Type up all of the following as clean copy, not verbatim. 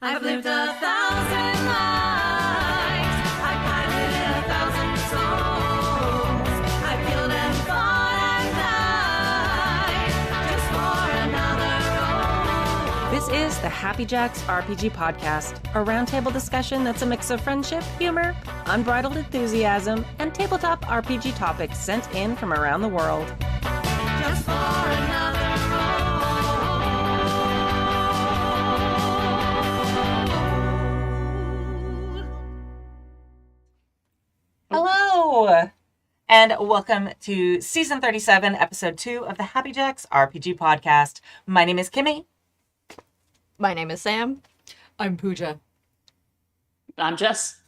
I've lived 1,000 lives. I've piloted 1,000 souls. I've killed and fought and died just for another role. This is the Happy Jacks RPG podcast, a roundtable discussion that's a mix of friendship, humor, unbridled enthusiasm, and tabletop RPG topics sent in from around the world. Just for another role. Hello, and welcome to Season 37, Episode 2 of the Happy Jacks RPG podcast. My name is Kimmy. My name is Sam. I'm Pooja. I'm Jess.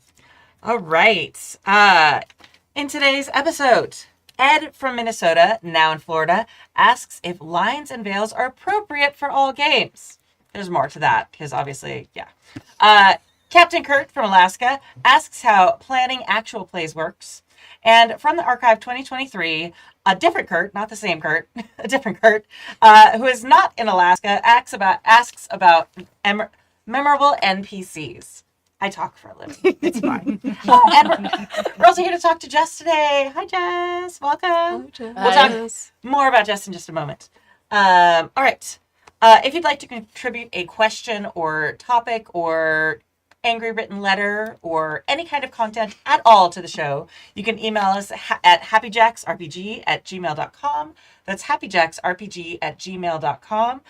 All right. In today's episode, Ed from Minnesota, now in Florida, asks if lines and veils are appropriate for all games. There's more to that, because obviously, yeah. Captain Curt from Alaska asks how planning actual plays works. And from the Archive 2023, a different Curt, not the same Curt, a different Curt, who is not in Alaska, asks about memorable NPCs. I talk for a living. It's fine. And we're also here to talk to Jess today. Hi, Jess. Welcome. We'll talk more about Jess in just a moment. All right. If you'd like to contribute a question or topic or angry written letter or any kind of content at all to the show, you can email us at happyjacksrpg@gmail.com. That's happyjacksrpg@gmail.com.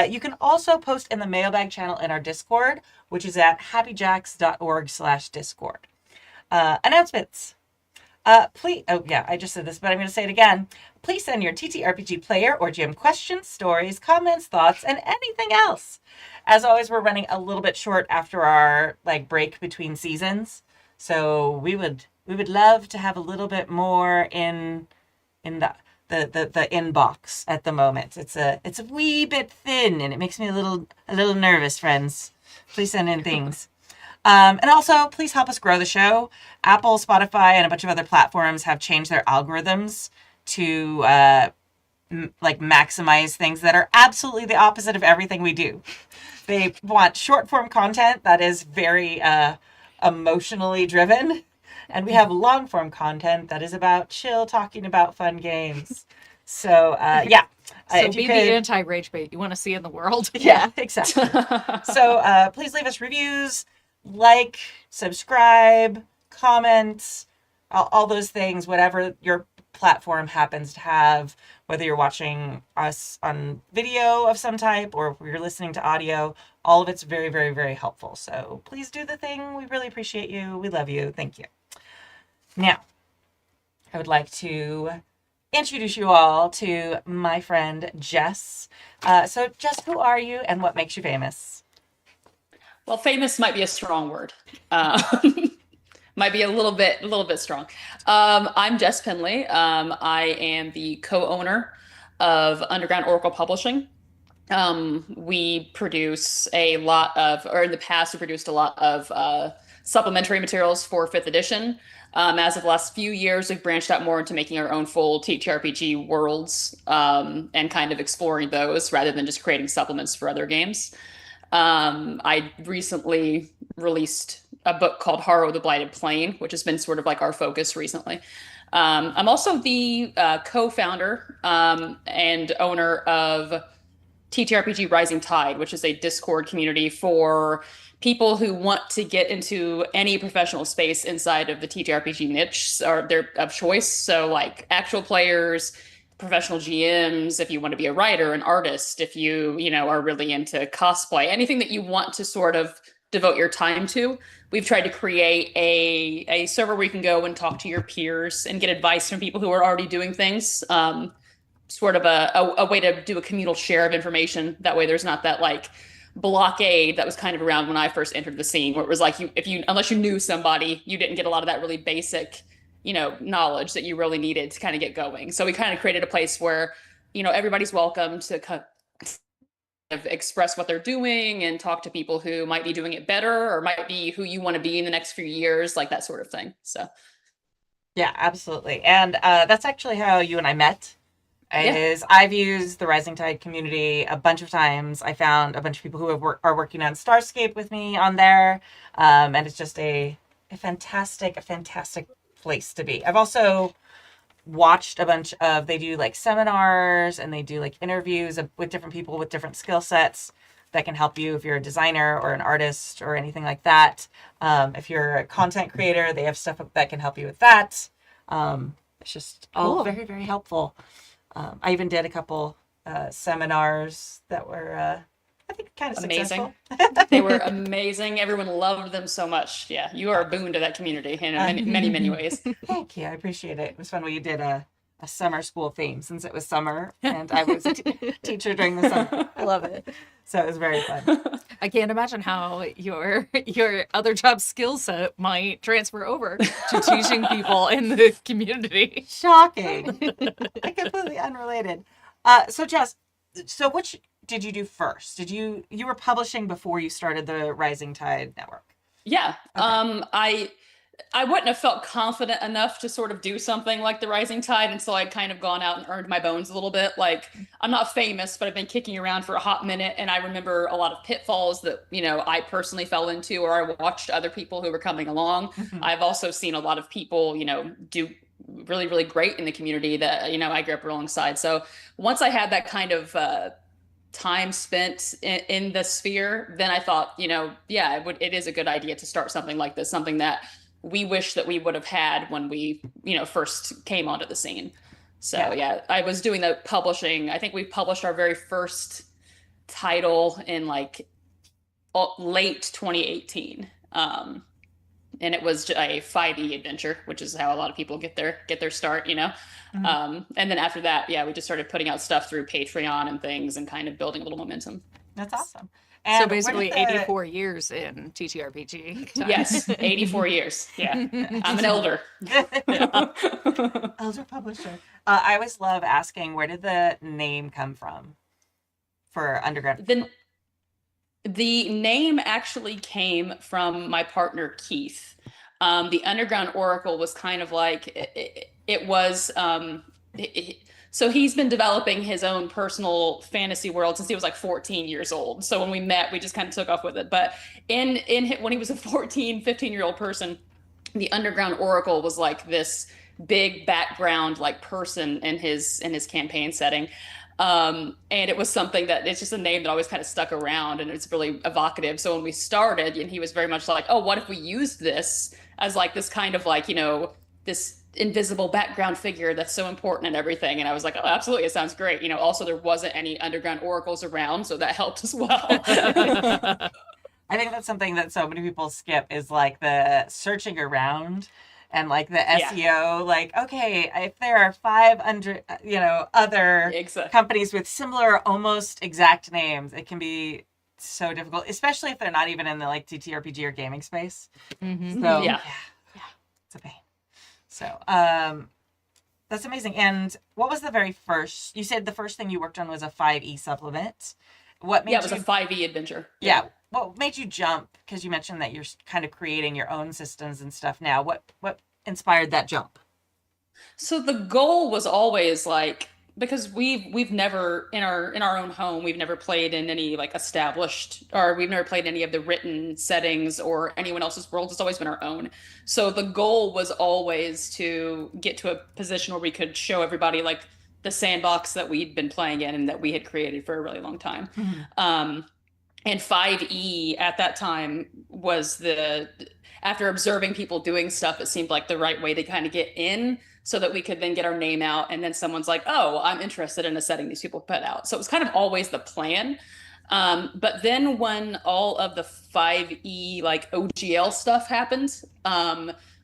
You can also post in the mailbag channel in our Discord, which is at happyjacks.org/discord. Announcements. Please, I just said this, but I'm going to say it again. Please send your TTRPG player or GM questions, stories, comments, thoughts, and anything else. As always, we're running a little bit short after our break between seasons, so we would love to have a little bit more in the inbox at the moment. It's a wee bit thin, and it makes me a little nervous, friends. Please send in things. And also, please help us grow the show. Apple, Spotify, and a bunch of other platforms have changed their algorithms to maximize things that are absolutely the opposite of everything we do. They want short form content that is very emotionally driven, and we have long form content that is about chill talking about fun games. So yeah. So be the anti-rage bait you want to see in the world. Yeah, exactly. So please leave us reviews, like, subscribe, comment, all those things, whatever your platform happens to have, whether you're watching us on video of some type or if you're listening to audio, all of it's very, very, very helpful. So please do the thing. We really appreciate you. We love you. Thank you. Now, I would like to introduce you all to my friend Jess. So Jess, who are you and what makes you famous? Well, famous might be a strong word. Might be a little bit strong. I'm Jess Penley. I am the co-owner of Underground Oracle Publishing. We produce in the past, we produced a lot of supplementary materials for 5th edition. As of the last few years, we've branched out more into making our own full TTRPG worlds and kind of exploring those rather than just creating supplements for other games. I recently released a book called Horror of the Blighted Plain, which has been sort of like our focus recently. I'm also the co-founder and owner of TTRPG Rising Tide, which is a Discord community for people who want to get into any professional space inside of the TTRPG niche or their of choice. So like actual players, professional GMs, if you want to be a writer, an artist, if you are really into cosplay, anything that you want to sort of devote your time to. We've tried to create a server where you can go and talk to your peers and get advice from people who are already doing things. Sort of a way to do a communal share of information. That way there's not that blockade that was kind of around when I first entered the scene, where it was like unless you knew somebody, you didn't get a lot of that really basic knowledge that you really needed to kind of get going. So we kind of created a place where, everybody's welcome to kind of express what they're doing and talk to people who might be doing it better or might be who you want to be in the next few years, like that sort of thing. So. Yeah, absolutely. And that's actually how you and I met. is I've used the Rising Tide community a bunch of times. I found a bunch of people who are working on Starscape with me on there. And it's just a fantastic place to be. I've also watched a bunch of, they do like seminars and they do like interviews with different people with different skill sets that can help you if you're a designer or an artist or anything like that. If you're a content creator, they have stuff that can help you with that. It's just all very, very helpful. I even did a couple seminars that were, I think, kind of Amazing. successful. They were amazing. Everyone loved them so much. Yeah, you are a boon to that community in many ways. Thank you. I appreciate it. It was fun. We did a summer school theme since it was summer and I was a teacher during the summer. I love it. So it was very fun. I can't imagine how your other job skill set might transfer over to teaching people in the community. Shocking. Completely unrelated. So Jess, so which did you do first? You were publishing before you started the Rising Tide network? Yeah. Okay. I wouldn't have felt confident enough to sort of do something like the Rising Tide until I'd kind of gone out and earned my bones a little bit. Like, I'm not famous, but I've been kicking around for a hot minute, and I remember a lot of pitfalls that, I personally fell into, or I watched other people who were coming along. Mm-hmm. I've also seen a lot of people, do really, really great in the community that, I grew up alongside. So once I had that kind of time spent in the sphere, then I thought, it is a good idea to start something like this, something that we wish that we would have had when we, first came onto the scene. So I was doing the publishing. I think we published our very first title in like late 2018. And it was a 5e adventure, which is how a lot of people get their start, Mm-hmm. And then after that, we just started putting out stuff through Patreon and things and kind of building a little momentum. That's awesome. And so basically 84 years in TTRPG time. Yes, 84 years. Yeah, I'm an elder. Elder publisher. I always love asking, where did the name come from for Underground? The name actually came from my partner, Keith. The Underground Oracle was kind of like, it was... So he's been developing his own personal fantasy world since he was like 14 years old. So when we met, we just kind of took off with it. But when he was a 14, 15-year-old person, the Underground Oracle was like this big background like person in his campaign setting. And it was something that it's just a name that always kind of stuck around, and it's really evocative. So when we started, and he was very much like, oh, what if we used this as like this kind of like, this invisible background figure that's so important and everything. And I was like, oh, absolutely, it sounds great. Also, there wasn't any Underground Oracles around, so that helped as well. I think that's something that so many people skip, is like the searching around and like the SEO. Like, okay, if there are 500 other companies with similar almost exact names, it can be so difficult, especially if they're not even in the like TTRPG or gaming space. Mm-hmm. So yeah, it's a pain. So, that's amazing. And what was the very first, you said the first thing you worked on was a 5e supplement. What made it was a 5e adventure. Yeah. What made you jump? Because you mentioned that you're kind of creating your own systems and stuff now. What inspired that jump? So the goal was always like, because we've never in our own home, we've never played in any like established, or we've never played any of the written settings or anyone else's worlds. It's always been our own. So the goal was always to get to a position where we could show everybody like the sandbox that we'd been playing in and that we had created for a really long time. Mm-hmm. And 5e at that time was after observing people doing stuff, it seemed like the right way to kind of get in, so that we could then get our name out, and then someone's like, oh, I'm interested in a setting these people put out. So it was kind of always the plan. But then when all of the 5e like OGL stuff happened,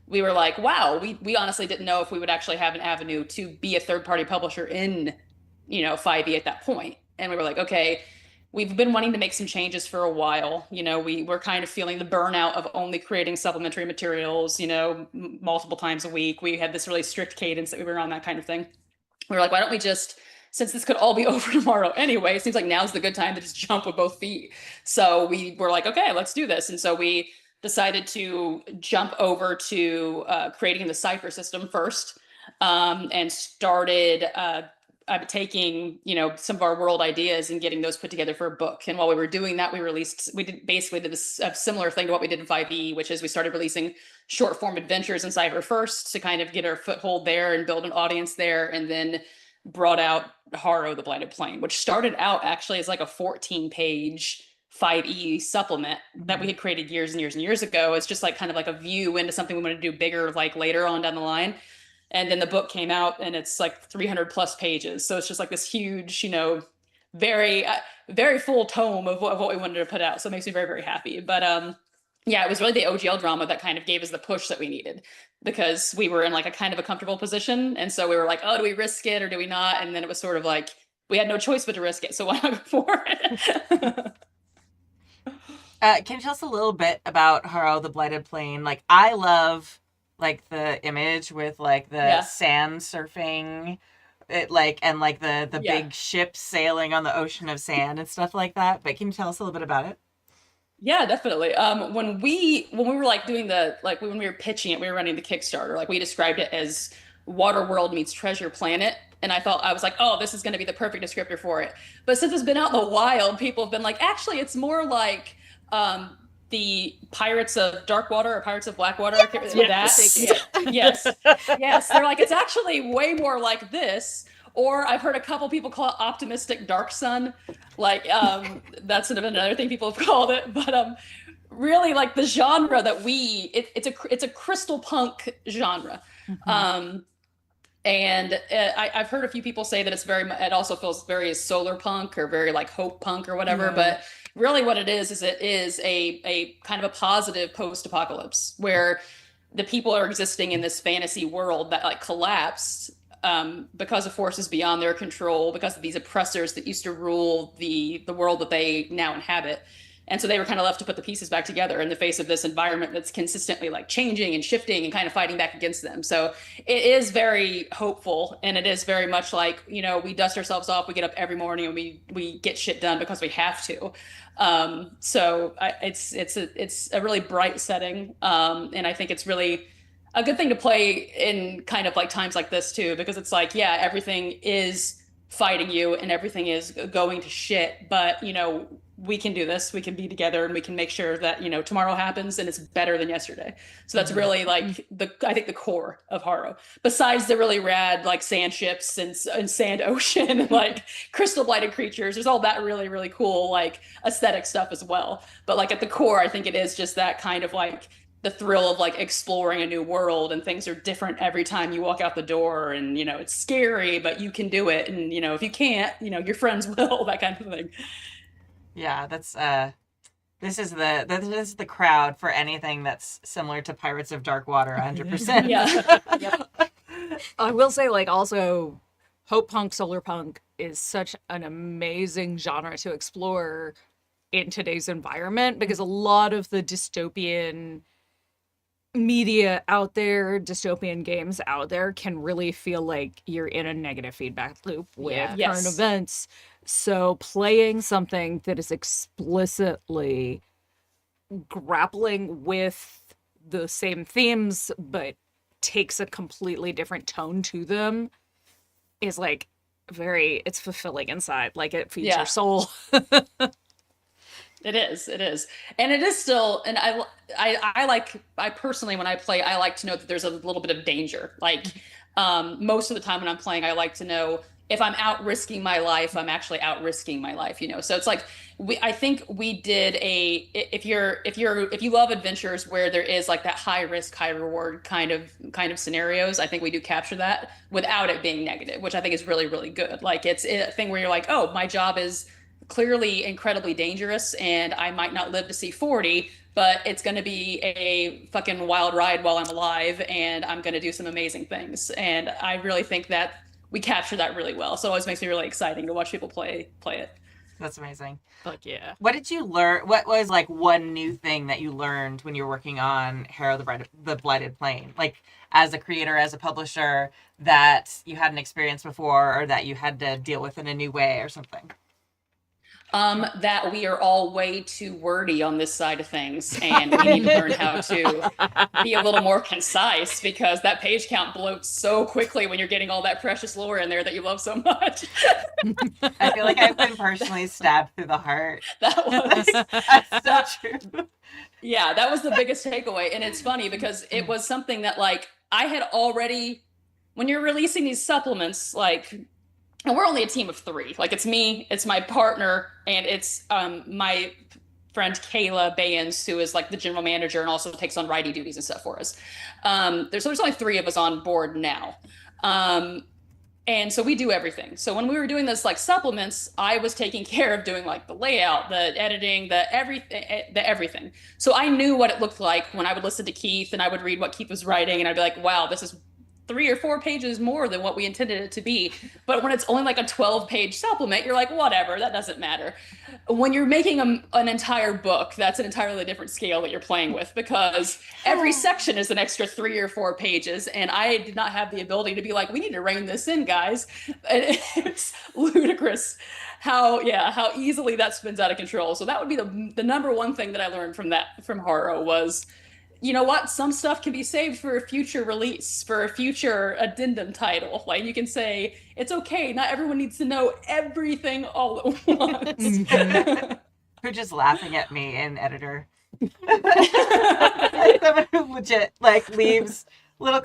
we were like, wow, we honestly didn't know if we would actually have an avenue to be a third-party publisher in 5e at that point. And we were like, okay, we've been wanting to make some changes for a while. We were kind of feeling the burnout of only creating supplementary materials, multiple times a week. We had this really strict cadence that we were on, that kind of thing. We were like, why don't we just, since this could all be over tomorrow anyway, it seems like now's the good time to just jump with both feet. So we were like, okay, let's do this. And so we decided to jump over to creating the cipher system first, and started taking, some of our world ideas and getting those put together for a book. And while we were doing that, we did this a similar thing to what we did in 5e, which is we started releasing short form adventures in Cypher first to kind of get our foothold there and build an audience there. And then brought out Haro, the Blighted Plain, which started out actually as like a 14-page 5e supplement that we had created years and years and years ago. It's just like kind of like a view into something we want to do bigger, like later on down the line. And then the book came out and it's like 300 plus pages. So it's just like this huge, very, very full tome of what we wanted to put out. So it makes me very, very happy. But yeah, it was really the OGL drama that kind of gave us the push that we needed, because we were in like a kind of a comfortable position. And so we were like, oh, do we risk it or do we not? And then it was sort of like, we had no choice but to risk it. So why not go for it? Can you tell us a little bit about Haro, the Blighted Plain? Like, I love like the image with like the sand surfing, the big ships sailing on the ocean of sand and stuff like that. But can you tell us a little bit about it? Yeah, definitely. When we were like doing when we were pitching it, we were running the Kickstarter, like we described it as Waterworld meets Treasure Planet. And I was like, oh, this is going to be the perfect descriptor for it. But since it's been out in the wild, people have been like, actually, it's more like the Pirates of Darkwater or Pirates of Blackwater. Yes. They're like, it's actually way more like this. Or I've heard a couple people call it Optimistic Dark Sun. Like, that's another thing people have called it. But really, like the genre that it's a crystal punk genre. Mm-hmm. And I've heard a few people say that it also feels very solar punk or very like hope punk or whatever. Yeah. But really what it is it is a kind of a positive post-apocalypse where the people are existing in this fantasy world that like collapsed because of forces beyond their control, because of these oppressors that used to rule the world that they now inhabit. And so they were kind of left to put the pieces back together in the face of this environment that's consistently like changing and shifting and kind of fighting back against them. So it is very hopeful, and it is very much like, we dust ourselves off, we get up every morning and we get shit done because we have to. It's a really bright setting. And I think it's really a good thing to play in kind of like times like this too, because it's like, yeah, everything is fighting you and everything is going to shit, but we can do this, we can be together, and we can make sure that tomorrow happens and it's better than yesterday. So that's really like I think the core of Haro, besides the really rad like sand ships and sand ocean and like crystal blighted creatures. There's all that really, really cool like aesthetic stuff as well, but like at the core I think it is just that kind of like the thrill of like exploring a new world, and things are different every time you walk out the door, and it's scary, but you can do it, and if you can't, your friends will, that kind of thing. Yeah, that's this is the crowd for anything that's similar to Pirates of Darkwater 100%. Yeah. Yep. I will say, like, also hope punk, solar punk is such an amazing genre to explore in today's environment, because a lot of the dystopian media out there, dystopian games out there, can really feel like you're in a negative feedback loop with current events. So playing something that is explicitly grappling with the same themes but takes a completely different tone to them is like it's fulfilling inside. Like, it feeds your soul. It is. And it is still, and I personally, when I play, I like to know that there's a little bit of danger. Like, most of the time when I'm playing, I like to know if I'm out risking my life, I'm actually out risking my life, So it's like, I think we did if you love adventures where there is like that high risk, high reward kind of scenarios, I think we do capture that without it being negative, which I think is really, really good. Like, it's a thing where you're like, oh, my job is clearly incredibly dangerous and I might not live to see 40, but it's going to be a fucking wild ride while I'm alive, and I'm going to do some amazing things. And I really think that we capture that really well. So it always makes me really exciting to watch people play it. That's amazing. Fuck yeah. What did you learn? What was like one new thing that you learned when you were working on Haro the Blighted Plain? Like, as a creator, as a publisher, that you hadn't experienced before, or that you had to deal with in a new way or something? That we are all way too wordy on this side of things, and we need to learn how to be a little more concise, because that page count bloats so quickly when you're getting all that precious lore in there that you love so much. I feel like I've been personally stabbed through the heart. That's That's so true. Yeah, that was the biggest takeaway. And it's funny because it was something that, like, I had already, when you're releasing these supplements, like, and we're only a team of 3. Like, it's me, it's my partner, and it's my friend Kayla Bayens, who is like the general manager and also takes on writing duties and stuff for us. There's only 3 of us on board now. And so we do everything. So when we were doing this, like, supplements, I was taking care of doing, like, the layout, the editing, the everything. So I knew what it looked like when I would listen to Keith and I would read what Keith was writing, and I'd be like, wow, this is 3 or 4 pages more than what we intended it to be. But when it's only like a 12-page supplement, you're like, whatever, that doesn't matter. When you're making an entire book, that's an entirely different scale that you're playing with, because every section is an extra 3 or 4 pages. And I did not have the ability to be like, we need to rein this in, guys. And it's ludicrous how easily that spins out of control. So that would be the number one thing that I learned from Haro was, you know what? Some stuff can be saved for a future release, for a future addendum title. Like, you can say, it's okay, not everyone needs to know everything all at once. You're just laughing at me in editor. Someone who legit, like, leaves little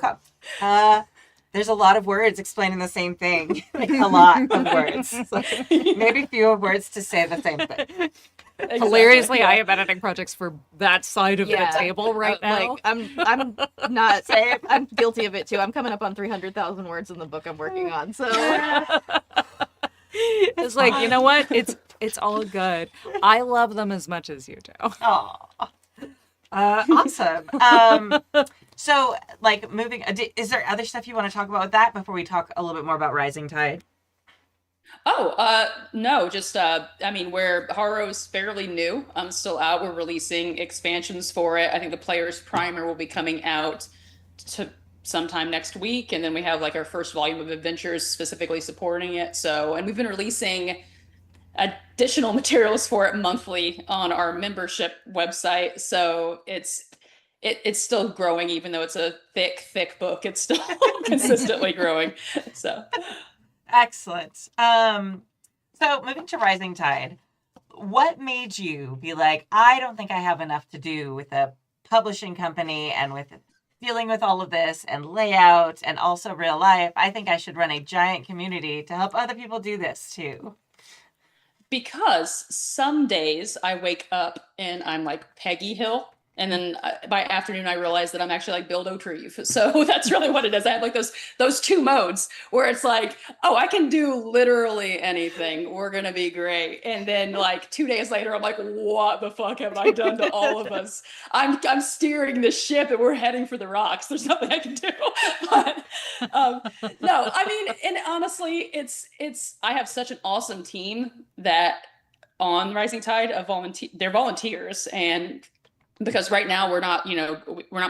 there's a lot of words explaining the same thing. Like, a lot of words. So maybe fewer words to say the same thing. Exactly. Hilariously, I have editing projects for that side of the table right now. Like, I'm not. I'm guilty of it too. I'm coming up on 300,000 words in the book I'm working on. So it's like, you know what? It's all good. I love them as much as you do. Oh, awesome. So, like, moving. Is there other stuff you want to talk about with that before we talk a little bit more about Rising Tide? No, just, I mean, Haro's fairly new. I'm still out. We're releasing expansions for it. I think the player's primer will be coming out to sometime next week. And then we have, like, our first volume of adventures specifically supporting it. So, and we've been releasing additional materials for it monthly on our membership website. So it's still growing, even though it's a thick book. It's still consistently growing. So. Excellent. So moving to Rising Tide, what made you be like, I don't think I have enough to do with a publishing company and with dealing with all of this and layout and also real life. I think I should run a giant community to help other people do this too. Because some days I wake up and I'm like Peggy Hill. And then by afternoon, I realized that I'm actually like Bill O'Treve. So that's really what it is. I have like those 2 modes where it's like, oh, I can do literally anything. We're going to be great. And then like 2 days later, I'm like, what the fuck have I done to all of us? I'm steering the ship and we're heading for the rocks. There's nothing I can do. But no, I mean, and honestly, I have such an awesome team that on Rising Tide of they're volunteers, and because right now we're not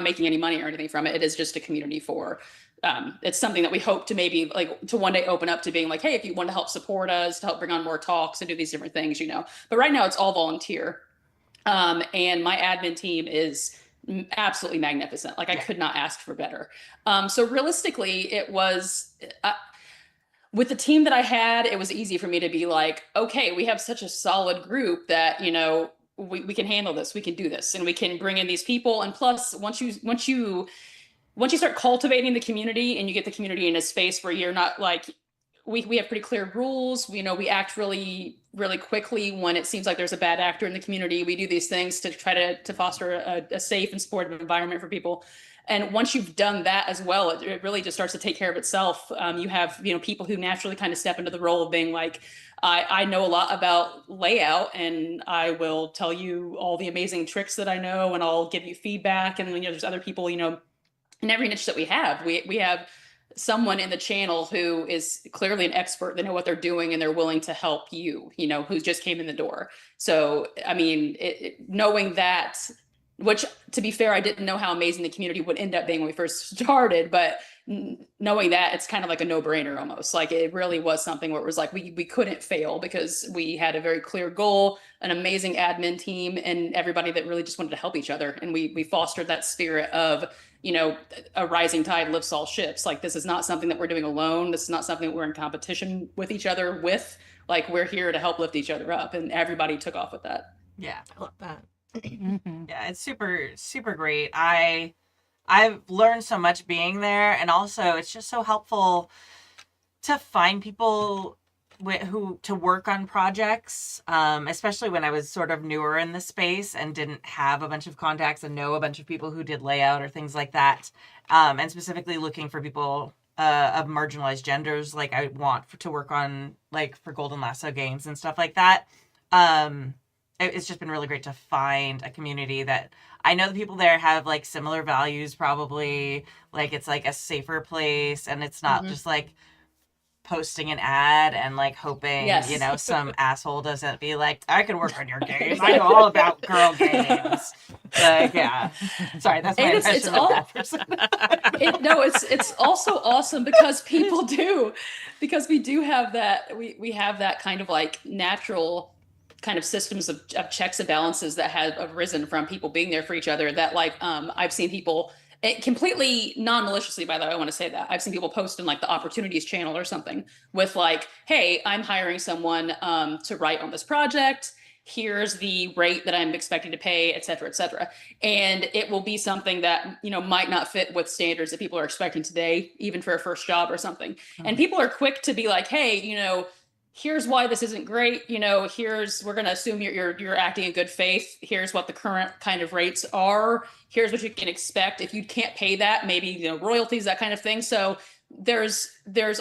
making any money or anything from it. It is just a community for, it's something that we hope to maybe like to one day open up to being like, hey, if you want to help support us, to help bring on more talks and do these different things, but right now it's all volunteer. And my admin team is absolutely magnificent. Like, I could not ask for better. So realistically, it was, with the team that I had, it was easy for me to be like, okay, we have such a solid group that, we can handle this, we can do this, and we can bring in these people. And plus, once you start cultivating the community and you get the community in a space where you're not like, we have pretty clear rules. We act really, really quickly when it seems like there's a bad actor in the community. We do these things to try to foster a safe and supportive environment for people. And once you've done that as well, it really just starts to take care of itself. You have, people who naturally kind of step into the role of being like, I know a lot about layout, and I will tell you all the amazing tricks that I know, and I'll give you feedback. And then, there's other people, in every niche that we have. We have someone in the channel who is clearly an expert. They know what they're doing, and they're willing to help you, who just came in the door. So, I mean, knowing that which, to be fair, I didn't know how amazing the community would end up being when we first started, but knowing that, it's kind of like a no-brainer almost. Like, it really was something where it was like we couldn't fail because we had a very clear goal, an amazing admin team, and everybody that really just wanted to help each other. And we fostered that spirit of, you know, a rising tide lifts all ships. Like, this is not something that we're doing alone. This is not something that we're in competition with each other with. Like, we're here to help lift each other up, and everybody took off with that. Yeah. I love that. Yeah, it's super, super great. I've learned so much being there, and also it's just so helpful to find people who to work on projects, especially when I was sort of newer in the space and didn't have a bunch of contacts and know a bunch of people who did layout or things like that, and specifically looking for people of marginalized genders, like I want to work on, like, for Golden Lasso games and stuff like that. It's just been really great to find a community that I know the people there have, like, similar values, probably. Like, it's like a safer place, and it's not just like posting an ad and, like, hoping, Yes. you know, some asshole doesn't be like, I can work on your games. I know all about girl games. Like, yeah. Sorry, that's my And impression of that person. It's also awesome because we do have that, we have that kind of like natural kind of systems of checks and balances that have arisen from people being there for each other, that, like, I've seen people, completely non-maliciously, by the way, I want to say that I've seen people post in, like, the opportunities channel or something with, like, hey, I'm hiring someone to write on this project. Here's the rate that I'm expected to pay, et cetera, et cetera. And it will be something that, you know, might not fit with standards that people are expecting today, even for a first job or something. And people are quick to be like, hey, you know, here's why this isn't great. You know, we're going to assume you're acting in good faith. Here's what the current kind of rates are. Here's what you can expect. If you can't pay that, maybe, you know, royalties, that kind of thing. So there's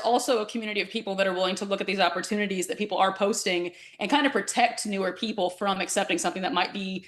also a community of people that are willing to look at these opportunities that people are posting and kind of protect newer people from accepting something that might be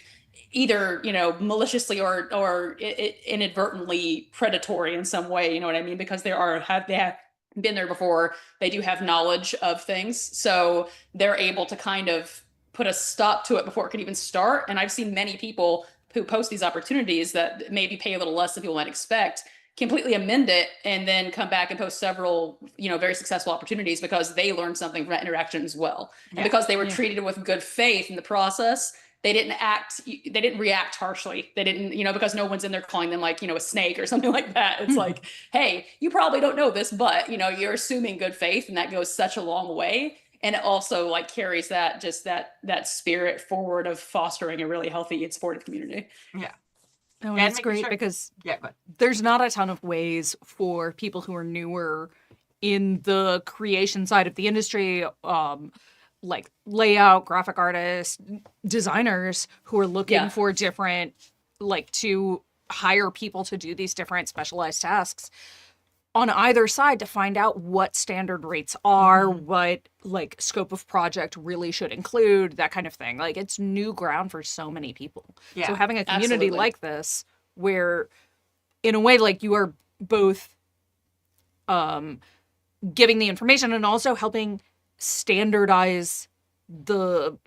either, you know, maliciously or inadvertently predatory in some way. You know what I mean? Because they have been there before. They do have knowledge of things, so they're able to kind of put a stop to it before it could even start. And I've seen many people who post these opportunities that maybe pay a little less than people might expect, completely amend it, and then come back and post several, you know, very successful opportunities because they learned something from that interaction as well. And because they were treated with good faith in the process, they didn't react harshly. They didn't, you know, because no one's in there calling them, like, you know, a snake or something like that. It's like, hey, you probably don't know this, but, you know, you're assuming good faith, and that goes such a long way. And it also, like, carries that spirit forward of fostering a really healthy and supportive community. Yeah. Oh, And and it's making great sure- because Yeah, but there's not a ton of ways for people who are newer in the creation side of the industry, like layout, graphic artists, designers who are looking for different, like, to hire people to do these different specialized tasks on either side to find out what standard rates are, what, like, scope of project really should include, that kind of thing. Like, it's new ground for so many people. Yeah, so having a community absolutely. like this, where in a way, like, you are both giving the information and also helping standardize the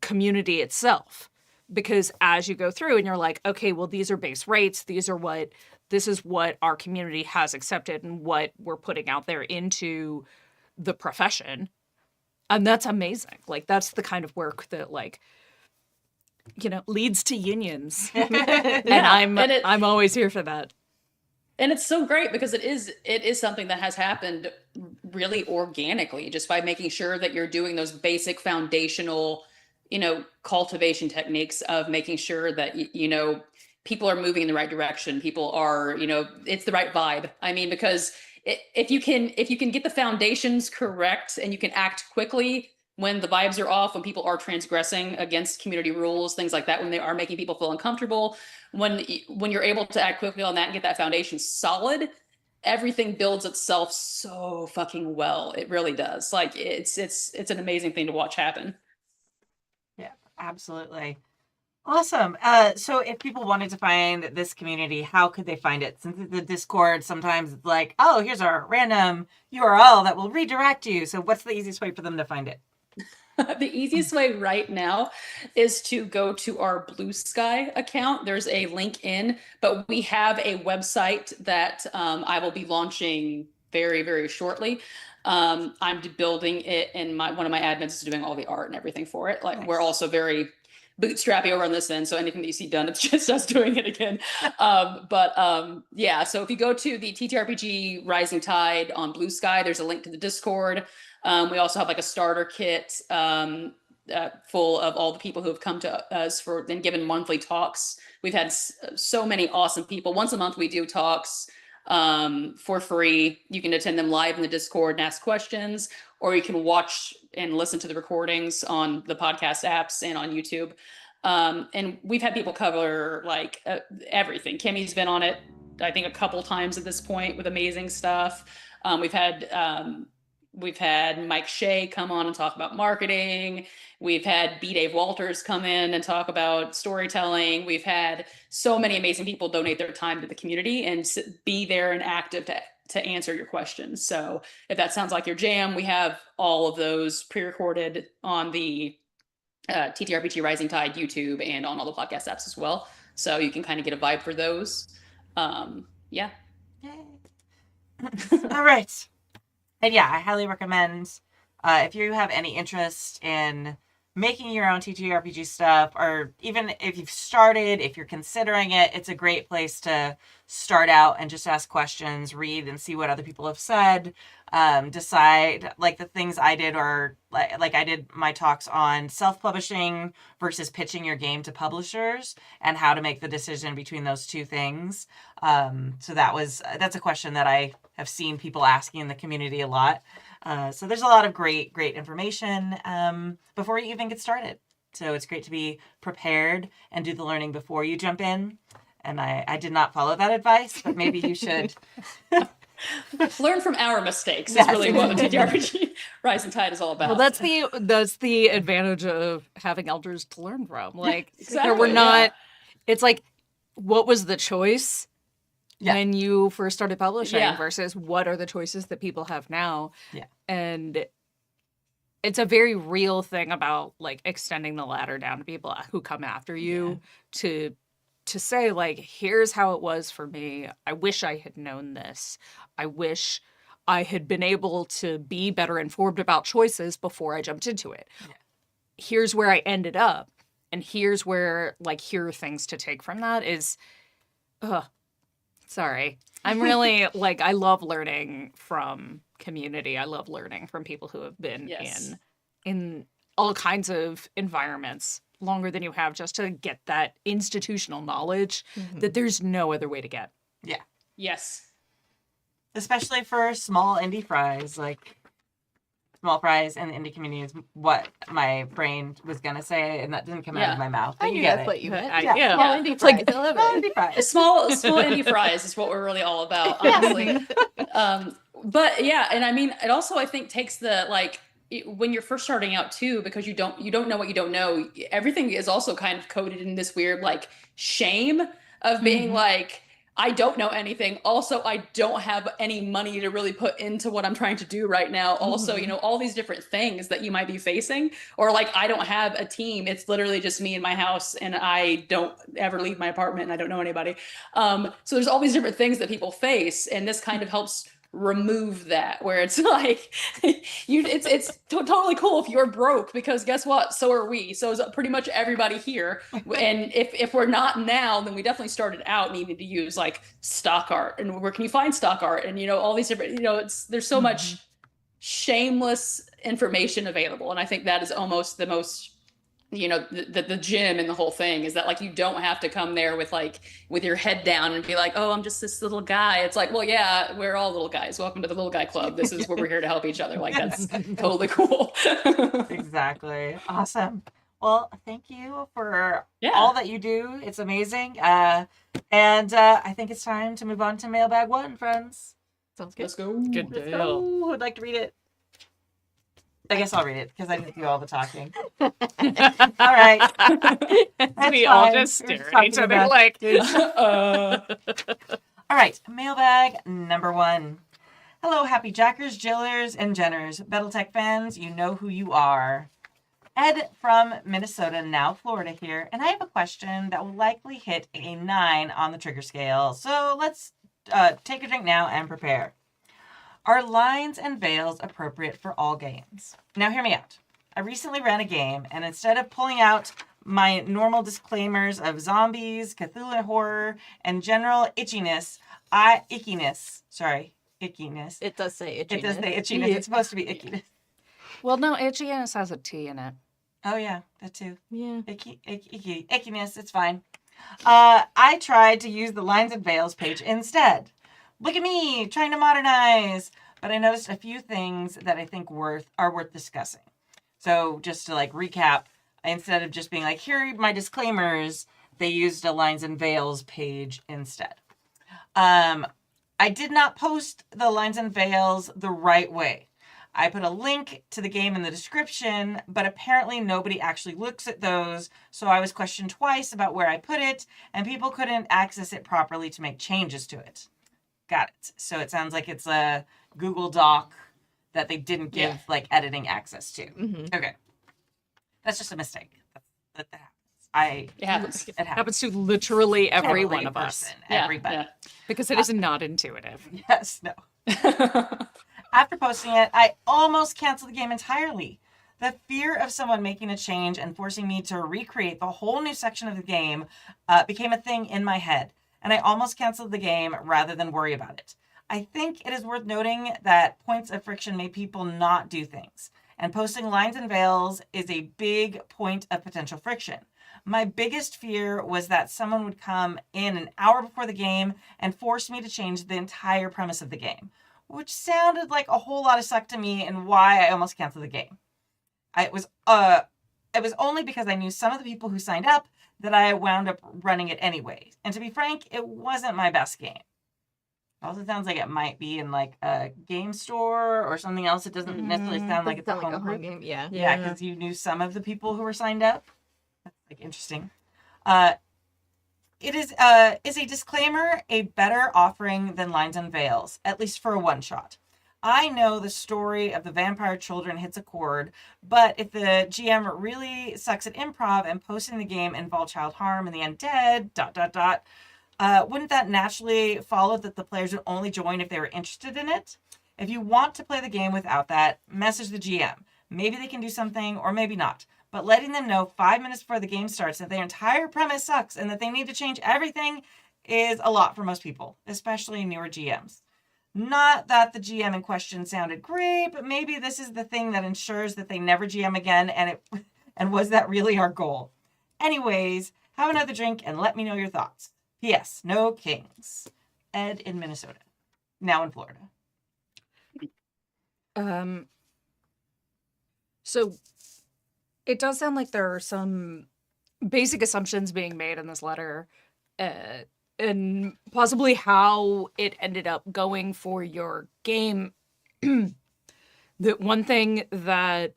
community itself, because as you go through and you're like, okay, well, these are base rates, this is what our community has accepted and what we're putting out there into the profession, and that's amazing. Like, that's the kind of work that, like, you know, leads to unions. And I'm always here for that. And it's so great because it is something that has happened really organically, just by making sure that you're doing those basic foundational, you know, cultivation techniques of making sure that, you know, people are moving in the right direction. People are, you know, it's the right vibe. I mean, because if you can get the foundations correct and you can act quickly when the vibes are off, when people are transgressing against community rules, things like that, when they are making people feel uncomfortable, when you're able to act quickly on that and get that foundation solid, everything builds itself so fucking well. It really does. Like, it's an amazing thing to watch happen. yeah, absolutely. Awesome. So if people wanted to find this community, how could they find it? Since it's the Discord, sometimes it's like, oh, here's our random URL that will redirect you. So what's the easiest way for them to find it? The easiest way right now is to go to our Blue Sky account. There's a link in, but we have a website that I will be launching very, very shortly. I'm building it, and one of my admins is doing all the art and everything for it. Like, we're also very bootstrappy over on this end, so anything that you see done, it's just us doing it again. Yeah, so if you go to the TTRPG Rising Tide on Blue Sky, there's a link to the Discord. We also have like a starter kit full of all the people who have come to us for and given monthly talks. We've had so many awesome people. Once a month we do talks for free. You can attend them live in the Discord and ask questions, or you can watch and listen to the recordings on the podcast apps and on YouTube. And we've had people cover like everything. Kimmy's been on it, I think, a couple times at this point with amazing stuff. We've had Mike Shea come on and talk about marketing. We've had B. Dave Walters come in and talk about storytelling. We've had so many amazing people donate their time to the community and be there and active to answer your questions. So if that sounds like your jam, we have all of those pre-recorded on the TTRPG Rising Tide YouTube and on all the podcast apps as well. So you can kind of get a vibe for those. Yeah. Yay. All right. And yeah, I highly recommend if you have any interest in making your own TTRPG stuff, or even if you've started, if you're considering it, it's a great place to start out and just ask questions, read and see what other people have said, decide, like the things I did, or like I did my talks on self-publishing versus pitching your game to publishers and how to make the decision between those two things. So that's a question that I have seen people asking in the community a lot. So there's a lot of great information before you even get started. So it's great to be prepared and do the learning before you jump in. And I did not follow that advice, but maybe you should. Learn from our mistakes is really what the TTRPG Rising Tide is all about. Well, that's the advantage of having elders to learn from. Like, Exactly, we're not. It's like, what was the choice when you first started publishing versus what are the choices that people have now? Yeah, and it's a very real thing about like extending the ladder down to people who come after you to say, like, here's how it was for me. I wish I had known this. I wish I had been able to be better informed about choices before I jumped into it. Yeah. Here's where I ended up. And here's where, like, here are things to take from that is, sorry. I'm really, like, I love learning from community. I love learning from people who have been in all kinds of environments longer than you have, just to get that institutional knowledge that there's no other way to get. Yeah. Yes. Especially for small indie fries, like small fries in the indie community is what my brain was gonna say, and that didn't come out of my mouth. I you knew get that's it. what you meant. Yeah. Small indie fries. I love Small it. indie fries. Small indie fries is what we're really all about, honestly. But yeah, and I mean, it also, I think, takes the, like, when you're first starting out too, because you don't know what you don't know, everything is also kind of coded in this weird, like, shame of being like, I don't know anything. Also, I don't have any money to really put into what I'm trying to do right now. Also, you know, all these different things that you might be facing, or like, I don't have a team. It's literally just me in my house, and I don't ever leave my apartment, and I don't know anybody. So there's all these different things that people face, and this kind of helps remove that, where it's like it's totally cool if you're broke, because guess what, so are we. So is pretty much everybody here. And if we're not now, then we definitely started out needing to use like stock art, and where can you find stock art, and you know, all these different, you know, there's so much shameless information available. And I think that is almost the most, you know, the gym in the whole thing is that, like, you don't have to come there with your head down and be like, oh, I'm just this little guy. It's like, well, yeah, we're all little guys. Welcome to the little guy club. This is where we're here to help each other. Like, that's totally cool. Exactly. Awesome. Well, thank you for all that you do. It's amazing. And I think it's time to move on to mailbag 1, friends. Sounds good. Let's go. Good Let's deal. go. Who would like to read it? I guess I'll read it because I didn't do all the talking. All right. We all just stare at each other like, All right. Mailbag number 1. Hello, happy jackers, jillers, and jenners. Battletech fans, you know who you are. Ed from Minnesota, now Florida here, and I have a question that will likely hit a 9 on the trigger scale. So let's take a drink now and prepare. Are lines and veils appropriate for all games? Now hear me out. I recently ran a game, and instead of pulling out my normal disclaimers of zombies, Cthulhu horror, and general ickiness. Ickiness. It does say itchiness. It does say itchiness. It's supposed to be ickiness. Well, no, itchiness has a T in it. Oh, yeah, that too. Yeah. Ickiness, it's fine. I tried to use the lines and veils page instead. Look at me, trying to modernize. But I noticed a few things that I think are worth discussing. So just to recap, instead of just being here are my disclaimers, they used a lines and veils page instead. I did not post the lines and veils the right way. I put a link to the game in the description, but apparently nobody actually looks at those, so I was questioned twice about where I put it, and people couldn't access it properly to make changes to it. Got it. So it sounds like it's a Google Doc that they didn't give editing access to. Mm-hmm. Okay. That's just a mistake. That happens. It happens. It Happens to literally every Totally one of us. person, Yeah, everybody. Because it is not intuitive. Yes, no. After posting it, I almost canceled the game entirely. The fear of someone making a change and forcing me to recreate the whole new section of the game became a thing in my head, and I almost canceled the game rather than worry about it. I think it is worth noting that points of friction made people not do things, and posting lines and veils is a big point of potential friction. My biggest fear was that someone would come in an hour before the game and force me to change the entire premise of the game, which sounded like a whole lot of suck to me and why I almost canceled the game. It was only because I knew some of the people who signed up that I wound up running it anyway. And to be frank, it wasn't my best game. It also sounds like it might be in a game store or something else. It doesn't necessarily sound like it's a home group. game. Yeah. Yeah, because you knew some of the people who were signed up. That's interesting. It is a disclaimer a better offering than Lines and Veils, at least for a one-shot. I know the story of the vampire children hits a chord, but if the GM really sucks at improv and posting the game involved child harm and the undead, ... wouldn't that naturally follow that the players would only join if they were interested in it? If you want to play the game without that, message the GM. Maybe they can do something, or maybe not. But letting them know 5 minutes before the game starts that their entire premise sucks and that they need to change everything is a lot for most people, especially newer GMs. Not that the GM in question sounded great, but maybe this is the thing that ensures that they never GM again, and was that really our goal? Anyways, have another drink and let me know your thoughts. P.S. No kings. Ed in Minnesota. Now in Florida. So it does sound like there are some basic assumptions being made in this letter, and possibly how it ended up going for your game. The one thing that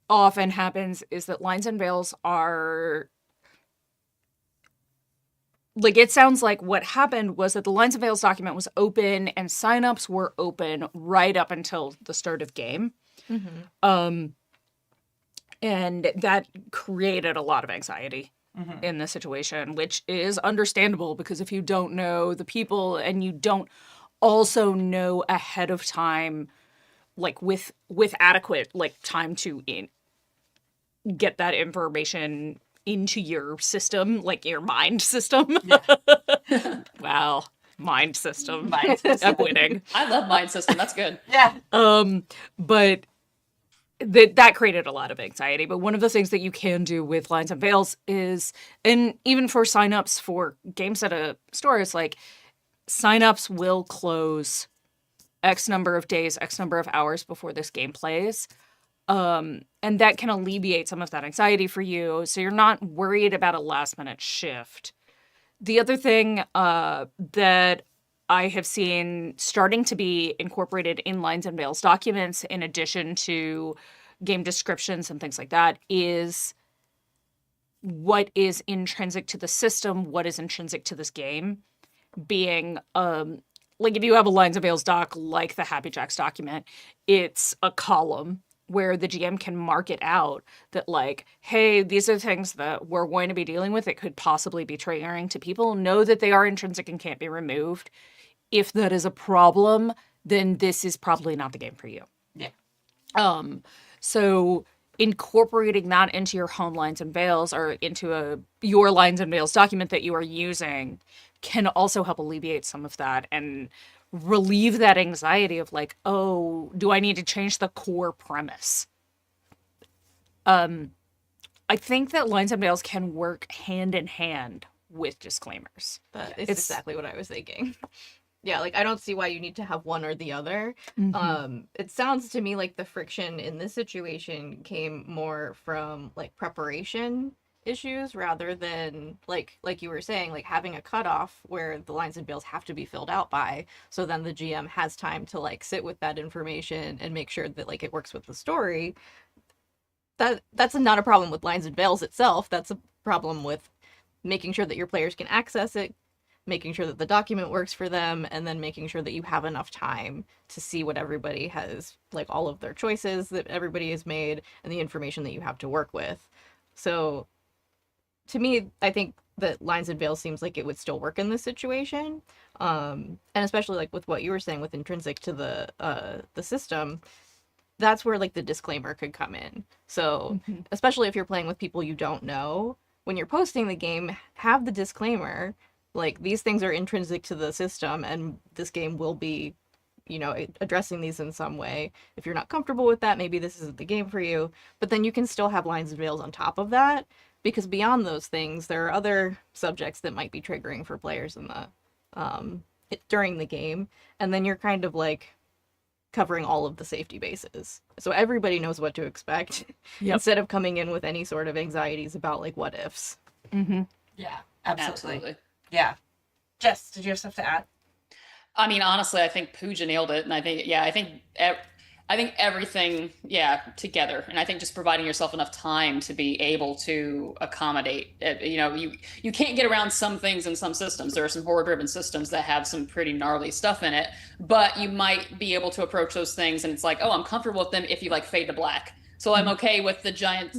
often happens is that lines and veils are it sounds like what happened was that the Lines and Veils document was open and signups were open right up until the start of game. Mm-hmm. And that created a lot of anxiety in the situation, which is understandable because if you don't know the people and you don't also know ahead of time, with adequate time to get that information into your system, your mind system. Yeah. Wow. Mind system. Mind system. I'm winning. I love mind system. That's good. Yeah. But that created a lot of anxiety. But one of the things that you can do with Lines and Veils is, and even for signups for games at a store, it's signups will close X number of days, X number of hours before this game plays. And that can alleviate some of that anxiety for you, so you're not worried about a last-minute shift. The other thing that I have seen starting to be incorporated in Lines and Veils documents, in addition to game descriptions and things like that, is what is intrinsic to the system, what is intrinsic to this game, being like if you have a Lines and Veils doc like the Happy Jacks document, it's a column where the GM can mark it out that like, hey, these are things that we're going to be dealing with that could possibly be triggering to people. Know that they are intrinsic and can't be removed. If that is a problem, then this is probably not the game for you. Yeah. So incorporating that into your home Lines and Veils or into your Lines and Veils document that you are using can also help alleviate some of that and relieve that anxiety of like, oh, do I need to change the core premise? I think that Lines and Veils can work hand in hand with disclaimers. It's exactly what I was thinking. Yeah, like I don't see why you need to have one or the other. It sounds to me like the friction in this situation came more from like preparation issues rather than like you were saying, like having a cutoff where the Lines and Veils have to be filled out by, so then the GM has time to like sit with that information and make sure that like it works with the story. That's not a problem with Lines and Veils itself. That's a problem with making sure that your players can access it, making sure that the document works for them, and then making sure that you have enough time to see what everybody has, like all of their choices that everybody has made and the information that you have to work with. So to me, I think that Lines and Veils seems like it would still work in this situation. And especially like with what you were saying with intrinsic to the system, that's where like the disclaimer could come in. So especially if you're playing with people you don't know, when you're posting the game, have the disclaimer. Like, these things are intrinsic to the system, and this game will be, you know, addressing these in some way. If you're not comfortable with that, maybe this isn't the game for you. But then you can still have Lines and Veils on top of that, because beyond those things, there are other subjects that might be triggering for players in the during the game. And then you're kind of like covering all of the safety bases. So everybody knows what to expect, instead of coming in with any sort of anxieties about, like, what ifs. Yeah, absolutely. Yeah. Jess, did you have stuff to add? I mean, honestly, I think Pooja nailed it, and I think everything, together, and I think just providing yourself enough time to be able to accommodate. You know, you can't get around some things in some systems. There are some horror-driven systems that have some pretty gnarly stuff in it, but you might be able to approach those things, and it's like, oh, I'm comfortable with them if you like fade to black. So I'm okay with the giant,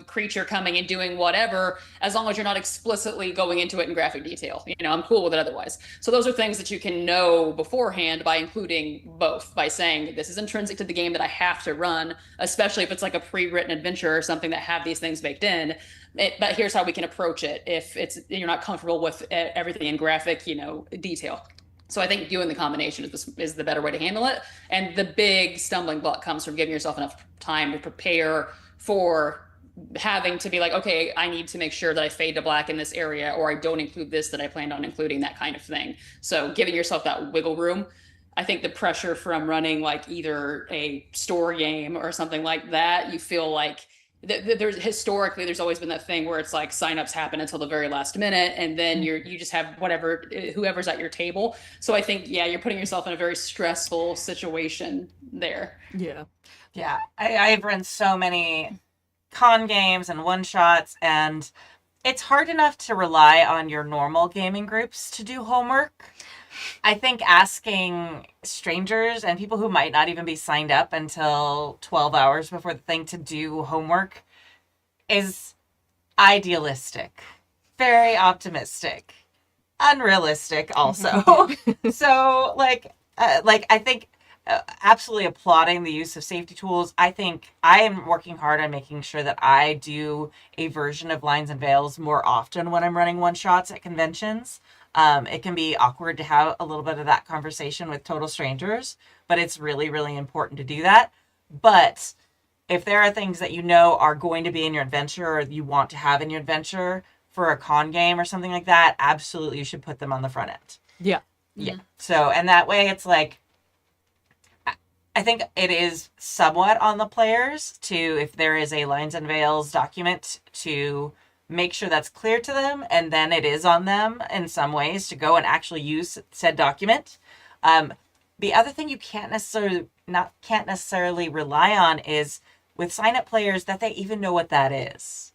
creature coming and doing whatever, as long as you're not explicitly going into it in graphic detail. I'm cool with it otherwise. So those are things that you can know beforehand by including both, by saying this is intrinsic to the game that I have to run, especially if it's like a pre-written adventure or something that have these things baked in. But here's how we can approach it if you're not comfortable with everything in graphic, detail. So I think doing the combination is the better way to handle it. And the big stumbling block comes from giving yourself enough time to prepare for having to be like, okay, I need to make sure that I fade to black in this area, or I don't include this that I planned on including, that kind of thing. So giving yourself that wiggle room. I think the pressure from running like either a store game or something like that, you feel like historically there's always been that thing where it's like signups happen until the very last minute, and then you just have whoever's at your table. So I think you're putting yourself in a very stressful situation there. I've run so many con games and one shots, and it's hard enough to rely on your normal gaming groups to do homework. I think asking strangers and people who might not even be signed up until 12 hours before the thing to do homework is idealistic, very optimistic, unrealistic also. So I think absolutely applauding the use of safety tools. I think I am working hard on making sure that I do a version of Lines and Veils more often when I'm running one shots at conventions. It can be awkward to have a little bit of that conversation with total strangers, but it's really, really important to do that. But if there are things that are going to be in your adventure, or you want to have in your adventure for a con game or something like that, absolutely you should put them on the front end. Yeah. So, and that way it's like, I think it is somewhat on the players to, if there is a Lines and Veils document, to make sure that's clear to them, and then it is on them in some ways to go and actually use said document. The other thing you can't necessarily rely on is with sign-up players that they even know what that is.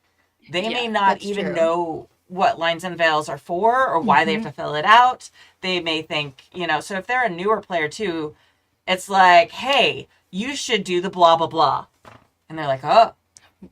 They may not even know what lines and veils are for or why they have to fill it out. They may think, so if they're a newer player too, it's like, hey, you should do the blah, blah, blah. And they're like, oh,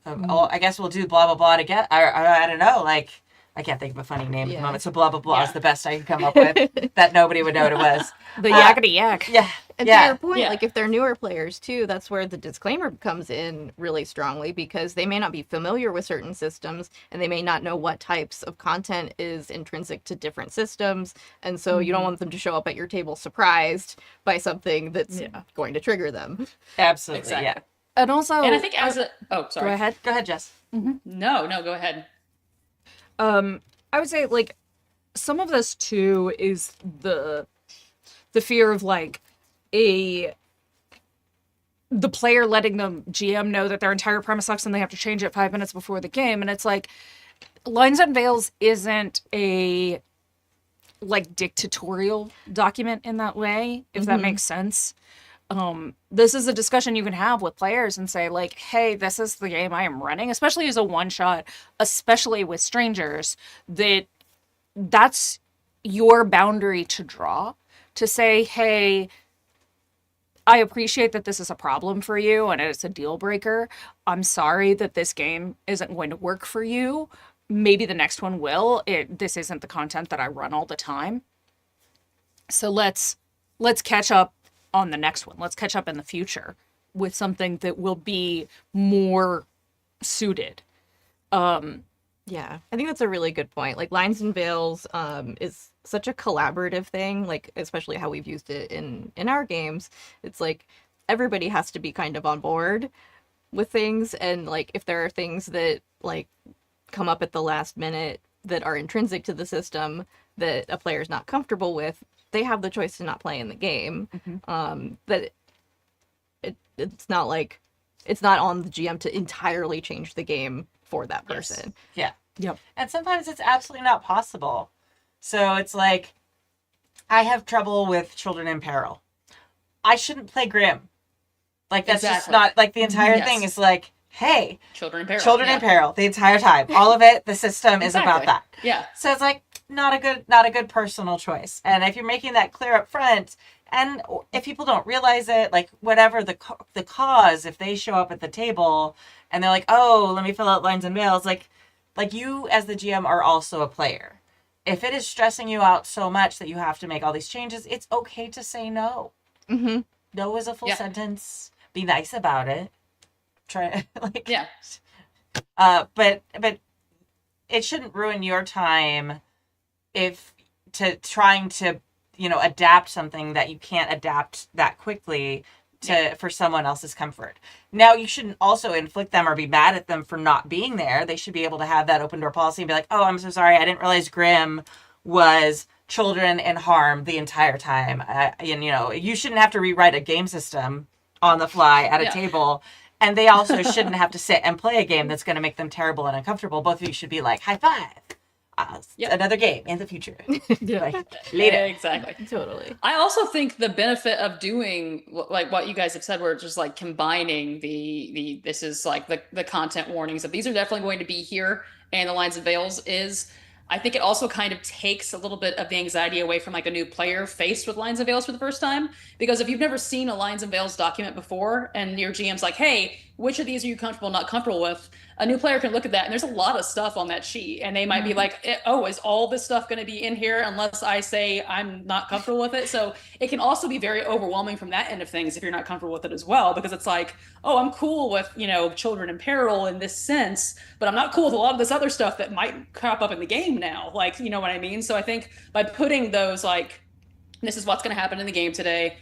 I guess we'll do blah, blah, blah together. I don't know. Like, I can't think of a funny name at the moment. So blah, blah, blah is the best I can come up with that nobody would know what it was. The yakety yak. Yeah. And to your point, like if they're newer players too, that's where the disclaimer comes in really strongly, because they may not be familiar with certain systems and they may not know what types of content is intrinsic to different systems. And so you don't want them to show up at your table surprised by something that's going to trigger them. Absolutely. Exactly. Yeah. And also, And I think sorry. Go ahead. Go ahead, Jess. No, go ahead. I would say like some of this too is the fear of like the player letting the GM know that their entire premise sucks and they have to change it 5 minutes before the game. And it's like, Lines and Veils isn't a like dictatorial document in that way, if that makes sense. This is a discussion you can have with players and say like, hey, this is the game I am running, especially as a one shot, especially with strangers, that's your boundary to draw, to say, hey, I appreciate that this is a problem for you and it's a deal breaker. I'm sorry that this game isn't going to work for you. Maybe the next one will. This isn't the content that I run all the time. So let's catch up on the next one. Let's catch up in the future with something that will be more suited. Yeah, I think that's a really good point. Like Lines and Veils is such a collaborative thing, like especially how we've used it in our games. It's like everybody has to be kind of on board with things, and like if there are things that like come up at the last minute that are intrinsic to the system that a player is not comfortable with, they have the choice to not play in the game. That it's not like it's not on the GM to entirely change the game for that person. Yeah. Yep. And sometimes it's absolutely not possible. So it's like, I have trouble with Children in Peril. I shouldn't play Grimm. Like, that's just not, like, the entire thing is like, hey, Children in Peril. Children in Peril the entire time. All of it, the system is about that. Yeah. So it's like, not a good personal choice. And if you're making that clear up front, and if people don't realize it, like whatever the cause, if they show up at the table and they're like, oh, let me fill out Lines and Veils, like you as the GM are also a player. If it is stressing you out so much that you have to make all these changes, it's okay to say no. No is a full sentence. Be nice about it. Try like but it shouldn't ruin your time if trying to adapt something that you can't adapt that quickly for someone else's comfort. Now, you shouldn't also inflict them or be mad at them for not being there. They should be able to have that open door policy and be like, oh, I'm so sorry, I didn't realize Grimm was children in harm the entire time. You shouldn't have to rewrite a game system on the fly at a table. And they also shouldn't have to sit and play a game that's going to make them terrible and uncomfortable. Both of you should be like, high five. Another game in the future. Like, later. Exactly. Totally. I also think the benefit of doing like what you guys have said, where it's just like combining this is like the content warnings that these are definitely going to be here, and the Lines and Veils is, I think it also kind of takes a little bit of the anxiety away from like a new player faced with Lines and Veils for the first time. Because if you've never seen a Lines and Veils document before and your GM's like, hey, which of these are you comfortable, not comfortable with? A new player can look at that and there's a lot of stuff on that sheet, and they might be like, oh, is all this stuff going to be in here unless I say I'm not comfortable with it? So it can also be very overwhelming from that end of things if you're not comfortable with it as well, because it's like, oh, I'm cool with, Children in Peril in this sense, but I'm not cool with a lot of this other stuff that might crop up in the game now. Like, you know what I mean? So I think by putting those like, this is what's going to happen in the game today.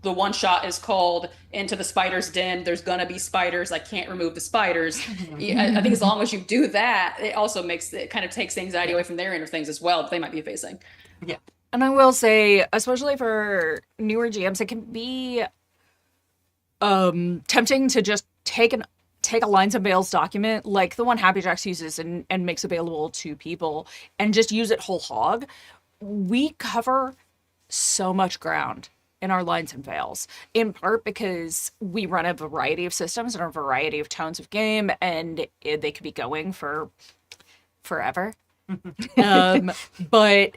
The one shot is called Into the Spider's Den. There's going to be spiders. I can't remove the spiders. I think as long as you do that, it also kind of takes the anxiety away from their end of things as well that they might be facing. Yeah. And I will say, especially for newer GMs, it can be tempting to just take a Lines and Veils document like the one Happy Jacks uses and makes available to people and just use it whole hog. We cover so much ground in our Lines and Veils, in part because we run a variety of systems and a variety of tones of game, and they could be going for forever. But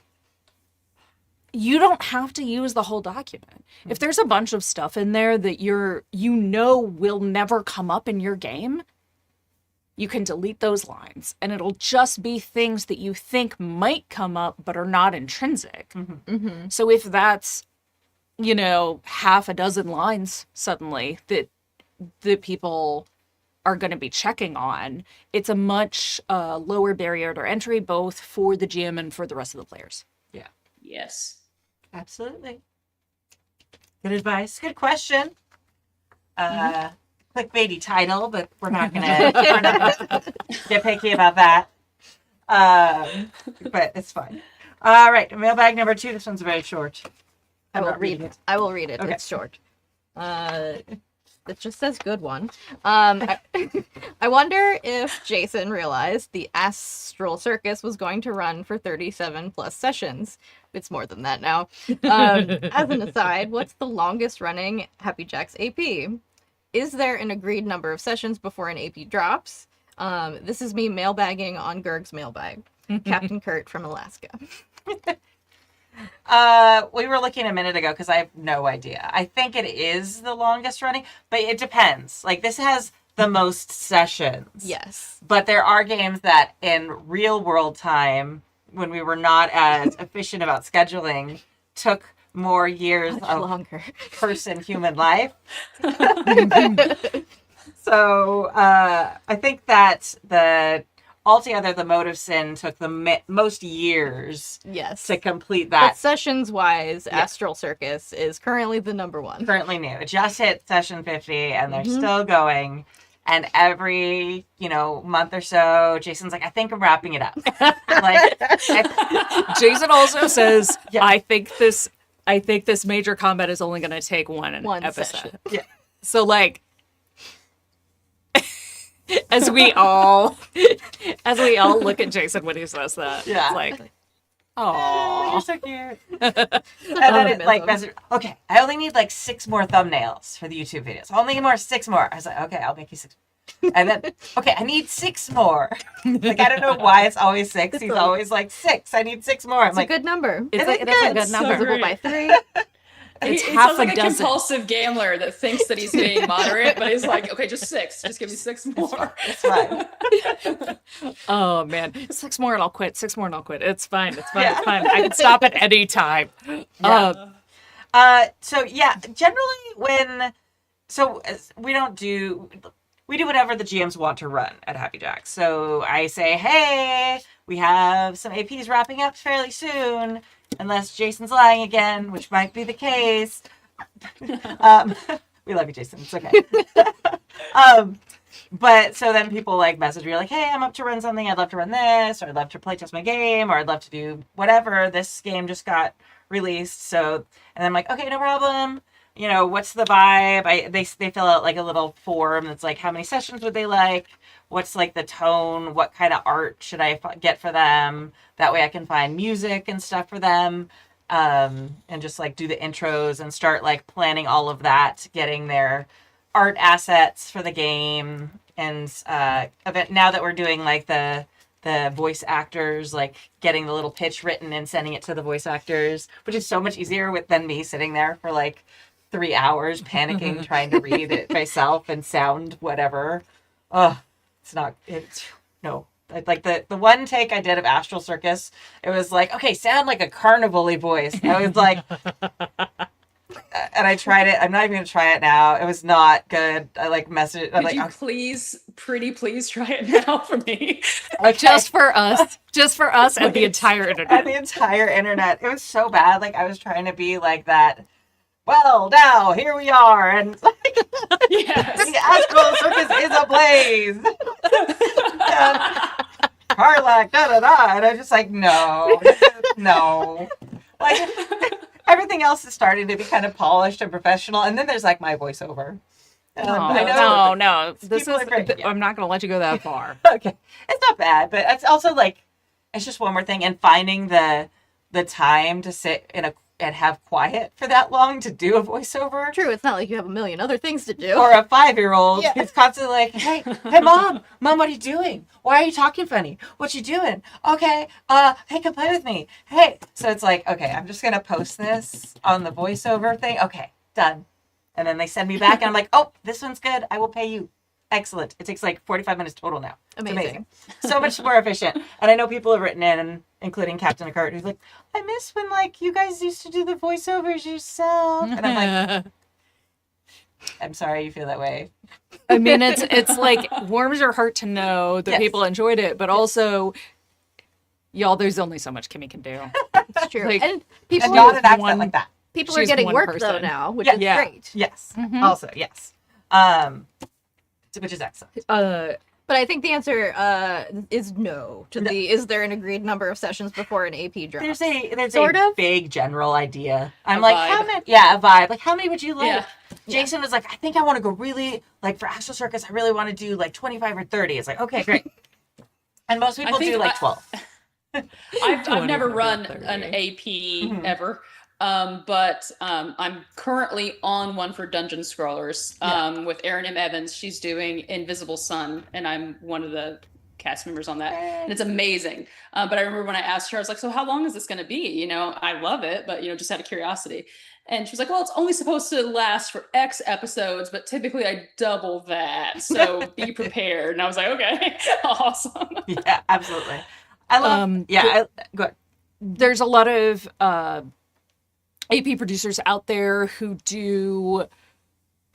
you don't have to use the whole document. If there's a bunch of stuff in there that will never come up in your game, you can delete those lines, and it'll just be things that you think might come up but are not intrinsic. So if that's, half a dozen lines suddenly that people are going to be checking on, it's a much lower barrier to entry, both for the GM and for the rest of the players. Yeah. Yes. Absolutely. Good advice. Good question. Clickbaity title, but we're not gonna get picky about that. But it's fine. All right, mailbag number 2. This one's very short. I will read it. Okay. It's short. It just says good one. I wonder if Jason realized the Astral Circus was going to run for 37 plus sessions. It's more than that now. As an aside, what's the longest running Happy Jacks AP? Is there an agreed number of sessions before an AP drops? This is me mailbagging on Gerg's mailbag. Captain Curt from Alaska. We were looking a minute ago because I have no idea. I think it is the longest running, but it depends. Like, this has the most sessions. Yes. But there are games that in real world time, when we were not as efficient about scheduling, took more years Much of longer. human life. So I think that altogether the Mode of Sin took the most years Yes. to complete But that. sessions wise, Astral Circus is currently the number one. Currently new. It just hit session 50 and they're still going. And every, month or so, Jason's like, I think I'm wrapping it up. Jason also says, Yeah. I think this major combat is only going to take one episode. session. Yeah. So as we all look at Jason when he says that, Yeah. it's like, oh, You're so cute. And then it message, okay, I only need 6 more thumbnails for the YouTube videos. Only more 6 more. I was like, okay, I'll make you 6. And then, okay, I need 6 more. I don't know why it's always 6. He's always like 6. I need 6 more. I'm It's like, a good number. it's a good So number. Divisible by 3. It's He half sounds like a a dozen. compulsive gambler that thinks that he's being moderate, but he's like, okay, just 6. Just give me 6 more. it's fine. Oh man, 6 more and I'll quit. 6 more and I'll quit. It's fine. It's fine. Yeah. It's fine. I can stop at any time. Yeah. So yeah, generally we do whatever the GMs want to run at Happy Jacks. So I say, hey, we have some APs wrapping up fairly soon, unless Jason's lying again, which might be the case. We love you, Jason. It's okay. But so then people message me hey, I'm up to run something. I'd love to run this, or I'd love to play test my game, or I'd love to do whatever. This game just got released. So, and I'm like, okay, no problem. What's the vibe? They fill out a little form that's how many sessions would they like? What's the tone? What kind of art should I get for them? That way I can find music and stuff for them. And just do the intros and start planning all of that, getting their art assets for the game. And now that we're doing the voice actors, getting the little pitch written and sending it to the voice actors, which is so much easier than me sitting there for 3 hours panicking trying to read it myself and sound whatever. No. The one take I did of Astral Circus, it was okay, sound like a carnival-y voice. I was and I tried it. I'm not even going to try it now. It was not good. I messaged. I'm Could you please try it now for me? okay. Just for us and the entire And internet. the entire internet. It was so bad. I was trying to be that. Well, now here we are, and Yes. the Astral Circus is ablaze. Harlack, da da da, and I'm just no. Everything else is starting to be kind of polished and professional, and then there's my voiceover. I know. No. This People is. are great, yeah. I'm not going to let you go that far. Okay, it's not bad, but it's also it's just one more thing, and finding the time to sit and have quiet for that long to do a voiceover. True, it's not like you have a million other things to do. Or a 5-year-old Yeah. who's constantly like, hey, mom, what are you doing? Why are you talking funny? What you doing? Okay, hey, come play with me. Hey. So it's like, okay, I'm just going to post this on the voiceover thing. Okay, done. And then they send me back and I'm like, oh, this one's good. I will pay you. Excellent. It takes like 45 minutes total now. It's Amazing. So much more efficient. And I know people have written in, including Captain Curt, who's like, I miss when like you guys used to do the voiceovers yourself. And I'm like, I'm sorry you feel that way. I mean, it's like warms your heart to know that Yes. people enjoyed it, but also, y'all, there's only so much Kimmy can do. It's true. Like, and people And not are, an accent one- like that. people are she's getting one work though person. now, which Yeah. is Yeah. great. Yes. Mhm. Also, yes. Which is excellent. But I think the answer is no to the is there an agreed number of sessions before an AP drops? There's Sort a of. big general idea. I'm A like, vibe. how many? Yeah, a vibe. Like, how many would you like? Yeah. Jason was like, I think I want to go really like for Astral Circus. I really want to do like 25 or 30. It's like, okay, great. And most people think do like 12. I've never 25 run or 30. an AP Mhm. ever, but I'm currently on one for Dungeon Scrollers with Erin M. Evans. She's doing Invisible Sun, and I'm one of the cast members on that, and it's amazing. But I remember when I asked her, I was like, "So how long is this going to be? You know, I love it, but just out of curiosity." And she was like, "Well, it's only supposed to last for X episodes, but typically I double that, so be prepared." And I was like, "Okay, awesome." Yeah, absolutely. I love. Go ahead. There's a lot of AP producers out there who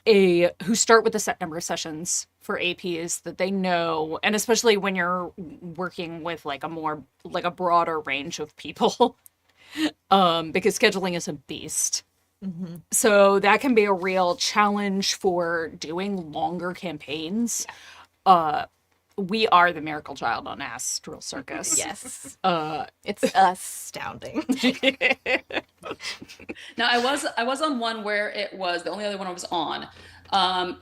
who start with a set number of sessions for APs that they know, and especially when you're working with like a broader range of people, because scheduling is a beast. Mm-hmm. So that can be a real challenge for doing longer campaigns. We are the miracle child on Astral Circus. Yes. Uh, It's astounding. Now I was on one where it was the only other one I was on.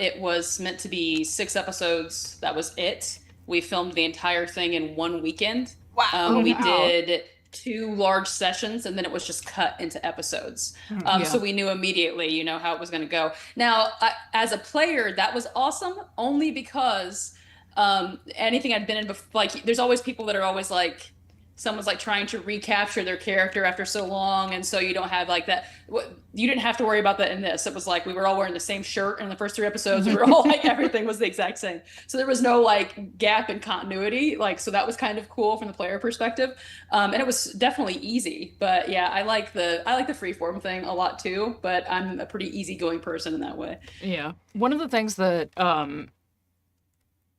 It was meant to be 6 episodes. That was it. We filmed the entire thing in one weekend. Wow. We wow. did 2 large sessions, and then it was just cut into episodes. Yeah. So we knew immediately, how it was going to go. Now, as a player, that was awesome, only because anything I'd been in before, like, there's always people that are always like, someone's like trying to recapture their character after so long, and so you don't have like that. You didn't have to worry about that in this. It was like we were all wearing the same shirt in the first 3 episodes. We were all like, everything was the exact same, so there was no like gap in continuity. Like, so that was kind of cool from the player perspective, and it was definitely easy. But yeah, I like the freeform thing a lot too. But I'm a pretty easygoing person in that way. Yeah. One of the things that,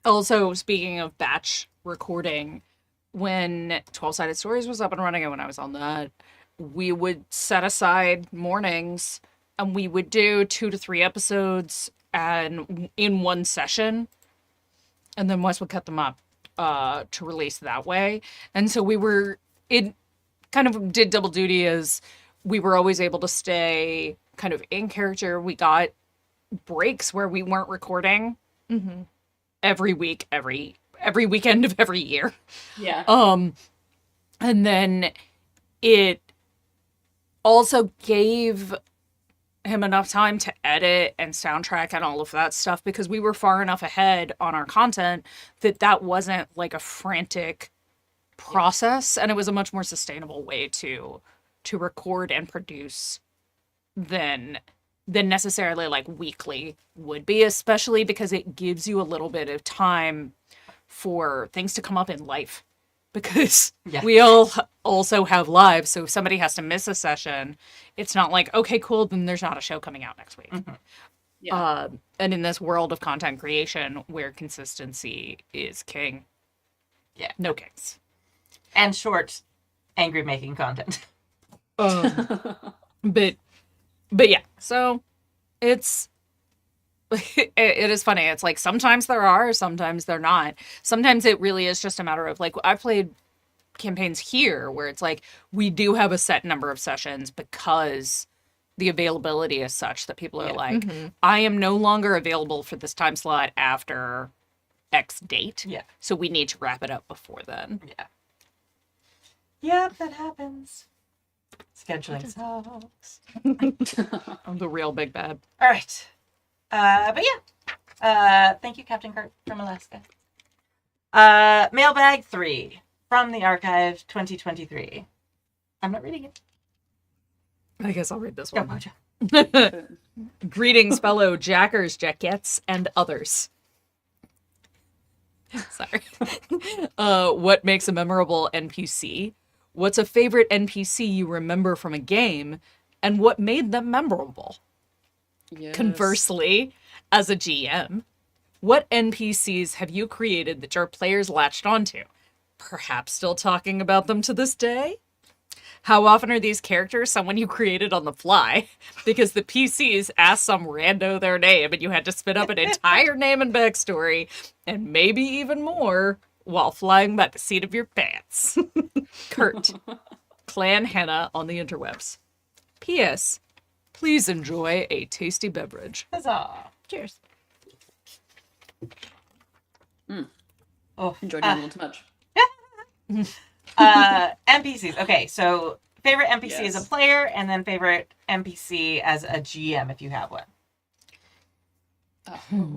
also speaking of batch recording, when 12-Sided Stories was up and running and when I was on that, we would set aside mornings and we would do 2 to 3 episodes and in one session. And then Wes would cut them up to release that way. And so it kind of did double duty as we were always able to stay kind of in character. We got breaks where we weren't recording every week, every weekend of every year. Yeah. And then it also gave him enough time to edit and soundtrack and all of that stuff, because we were far enough ahead on our content that wasn't like a frantic process, and it was a much more sustainable way to record and produce than necessarily like weekly would be, especially because it gives you a little bit of time for things to come up in life, because we all also have lives. So if somebody has to miss a session, it's not like, okay, cool, then there's not a show coming out next week. Yeah. And in this world of content creation where consistency is king, no kings. And short, angry making content. But yeah, so it's it is funny. It's like sometimes there are, sometimes they're not. Sometimes it really is just a matter of like, I've played campaigns here where it's like we do have a set number of sessions because the availability is such that people are like, I am no longer available for this time slot after X date. Yeah. So we need to wrap it up before then. Yeah. Yep, that happens. Scheduling sucks. I'm the real big bad. All right. But thank you, Captain Curt from Alaska. Mailbag 3 from the archive 2023. I'm not reading it. I guess I'll read this Go, one. Mojo. Greetings, fellow jackers, jackettes, and others. Sorry. What makes a memorable NPC? What's a favorite NPC you remember from a game? And what made them memorable? Yes. Conversely, as a GM, what NPCs have you created that your players latched onto? Perhaps still talking about them to this day? How often are these characters someone you created on the fly? Because the PCs asked some rando their name and you had to spit up an entire name and backstory, and maybe even more, while flying by the seat of your pants. Curt, Clan Hannah on the interwebs. P.S. Please enjoy a tasty beverage. Huzzah. Cheers. Oh, Enjoyed it a little too much. NPCs. Okay, so favorite NPC as Yes. a player, and then favorite NPC as a GM if you have one.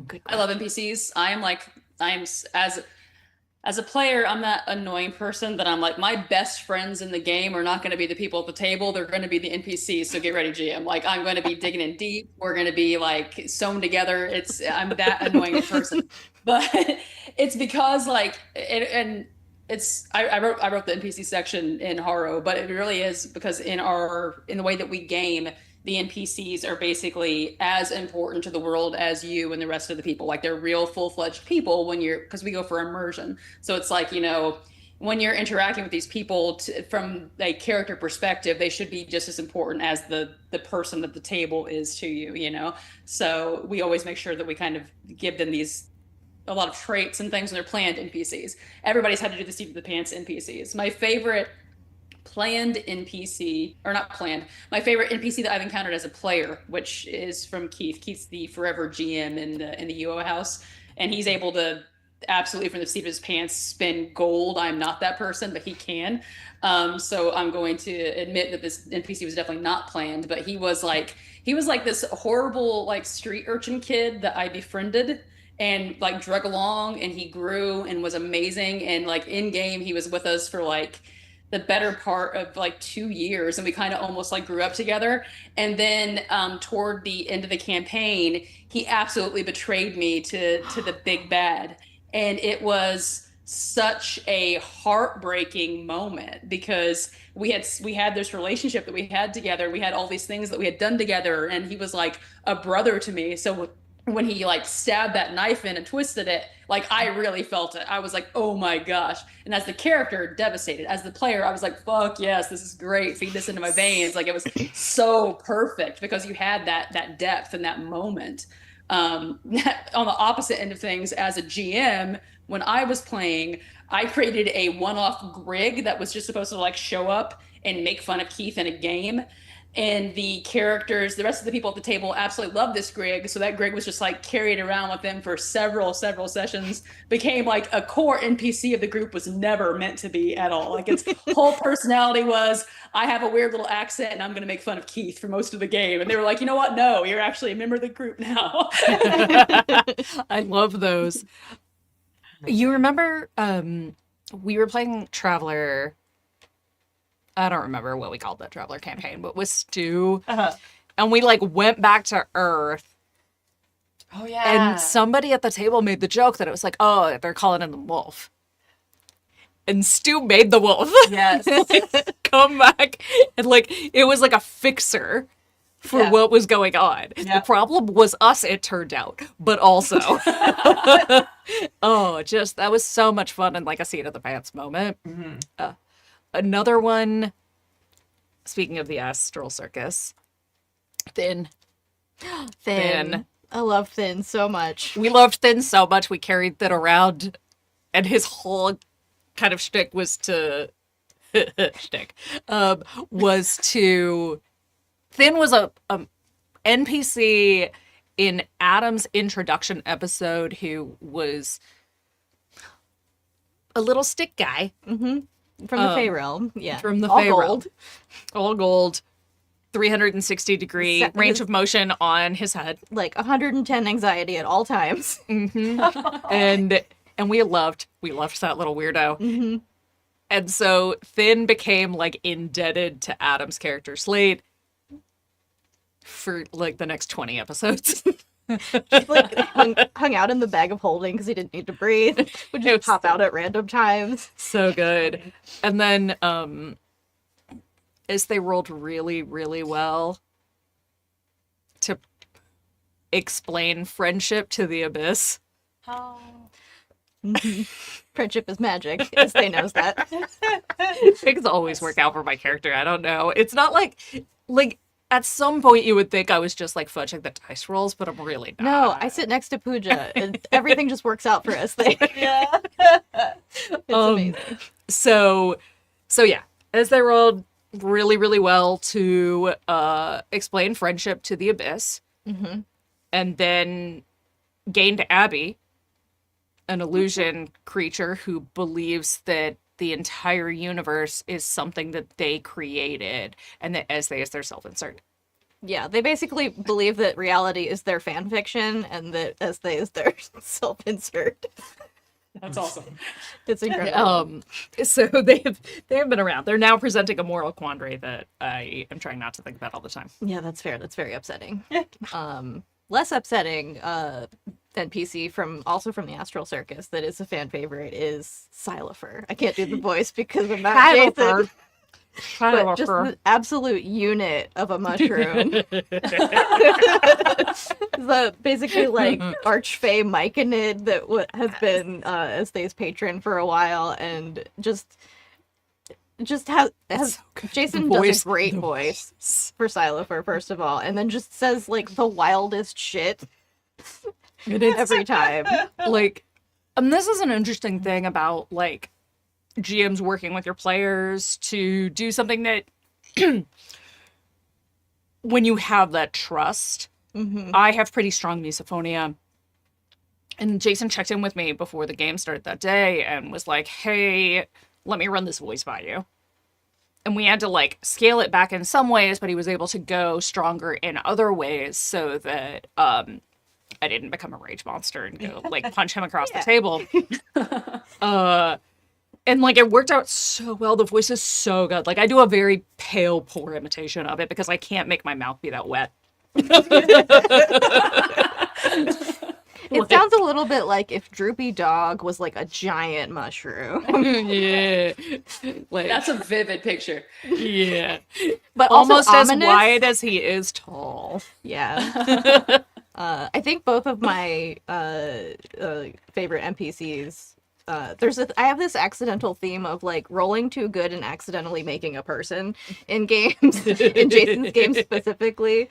Good. I love NPCs. As a player, I'm that annoying person that I'm like, my best friends in the game are not going to be the people at the table. They're going to be the NPCs. So get ready, GM. Like, I'm going to be digging in deep. We're going to be like sewn together. I'm that annoying person, but it's because like, I wrote the NPC section in Haro, but it really is because in the way that we game, the NPCs are basically as important to the world as you and the rest of the people. Like, they're real full-fledged people because we go for immersion. So it's like, when you're interacting with these people from a character perspective, they should be just as important as the person at the table is to you, So we always make sure that we kind of give them a lot of traits and things when they're planned NPCs. Everybody's had to do the seat of the pants NPCs. My favorite planned NPC, or not planned, my favorite NPC that I've encountered as a player, which is from Keith. Keith's the forever GM in the UO house, and he's able to absolutely from the seat of his pants spin gold. I'm not that person, but he can. So I'm going to admit that this NPC was definitely not planned, but he was like this horrible like street urchin kid that I befriended and like drug along, and he grew and was amazing. And like in game, he was with us for like the better part of like 2 years, and we kind of almost like grew up together. And then toward the end of the campaign, he absolutely betrayed me to the big bad. And it was such a heartbreaking moment because we had this relationship that we had together. We had all these things that we had done together, and he was like a brother to me. So when he like stabbed that knife in and twisted it, like I really felt it. I was like, oh my gosh. And as the character, devastated. As the player, I was like, fuck yes, this is great. Feed this into my veins. Like, it was so perfect because you had that depth in that moment. On the opposite end of things, as a GM, when I was playing, I created a one-off Grig that was just supposed to like show up and make fun of Keith in a game. And the characters, the rest of the people at the table absolutely loved this Grig. So that Grig was just like carried around with them for several sessions, became like a core NPC of the group, was never meant to be at all. Like, its whole personality was, I have a weird little accent and I'm going to make fun of Keith for most of the game. And they were like, you know what? No, you're actually a member of the group now. I love those. You remember we were playing Traveler. I don't remember what we called that Traveler campaign, but with Stu. Uh-huh. And we like went back to Earth. Oh, yeah. And somebody at the table made the joke that it was like, oh, they're calling him the wolf. And Stu made the wolf. Yes. Like, come back. And like, it was like a fixer for Yeah. what was going on. Yeah. The problem was us, it turned out. But also, that was so much fun and like a seat of the pants moment. Mm-hmm. Another one, speaking of the Astral Circus, Thin. Thin. I love Thin so much. We loved Thin so much, we carried Thin around, and his whole kind of shtick was to... Thin was a NPC in Adam's introduction episode who was a little stick guy. Mm-hmm. From the Fey realm, yeah. From the All Fey realm. gold. All gold, 360-degree range of motion on his head. Like 110 anxiety at all times. And we loved that little weirdo. And so Finn became like indebted to Adam's character Slate for like the next 20 episodes. Just like hung out in the bag of holding because he didn't need to breathe. Would just pop out at random times. So good. And then as they rolled really, really well to explain friendship to the abyss. Friendship is magic. Estee knows that. Things always work out for my character. I don't know. It's not like at some point you would think I was just like fudging the dice rolls, but I'm really not. No, I sit next to Pooja and everything just works out for Estee. Yeah. It's amazing. So yeah, as they rolled really, really well to explain friendship to the abyss, and then gained Abby, an illusion creature who believes that the entire universe is something that they created, and that Estee is their self-insert. Yeah, they basically believe that reality is their fan fiction and that Estee is their self-insert. That's awesome. It's incredible. So they have been around. They're now presenting a moral quandary that I am trying not to think about all the time. Yeah, that's fair. That's very upsetting. Less upsetting NPC from the Astral Circus that is a fan favorite is Xylophor. I can't do the voice because I'm not Jason. But just the absolute unit of a mushroom. The basically like archfey myconid that has been Estee's patron for a while, and just has so Jason does a great voice for Xylophor, first of all, and then just says like the wildest shit every time. Like, this is an interesting thing about like GMs working with your players to do something that when you have that trust. I have pretty strong misophonia, and Jason checked in with me before the game started that day and was like, hey, let me run this voice by you. And we had to like scale it back in some ways, but he was able to go stronger in other ways so that I didn't become a rage monster and go like punch him across the table. And like it worked out so well. The voice is so good. Like I do a very pale, poor imitation of it because I can't make my mouth be that wet. It sounds a little bit like if Droopy Dog was like a giant mushroom. Yeah. Like, That's a vivid picture. yeah. But Also almost as ominous. wide as he is tall. Yeah. I think both of my favorite NPCs. I have this accidental theme of like rolling too good and accidentally making a person in games, in Jason's games specifically.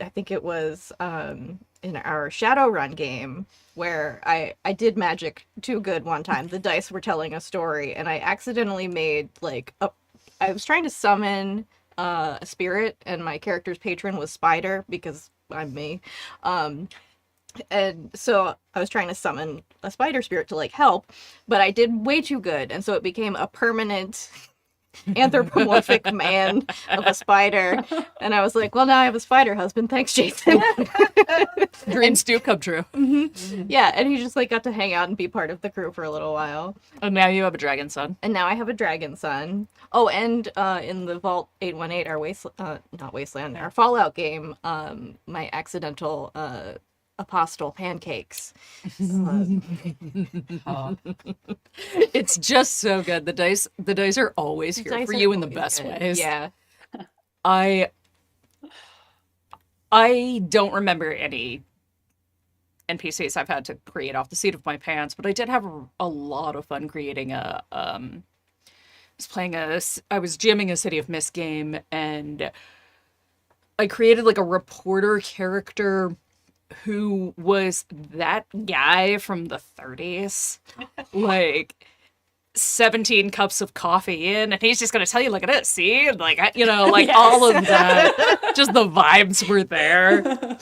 I think it was in our Shadowrun game where I did magic too good one time. The dice were telling a story, and I accidentally made I was trying to summon a spirit, and my character's patron was Spider because I'm me. And so I was trying to summon a spider spirit to like help, but I did way too good, and so it became a permanent anthropomorphic man of a spider. And I was like, well, now I have a spider husband. Thanks, Jason. Dreams do come true. Yeah, and he just like got to hang out and be part of the crew for a little while. And now you have a dragon son. And now I have a dragon son. Oh, and in the Vault 818, our Fallout game, my accidental apostle pancakes. It's just so good. The dice are always here Dice for are you in the always best good. ways. Yeah. I don't remember any NPCs I've had to create off the seat of my pants, but I did have a lot of fun creating I was GMing a City of Mist game, and I created like a reporter character who was that guy from the 30s. Like, 17 cups of coffee in, and he's just going to tell you, look at it, see? And like, like all of that. Just the vibes were there.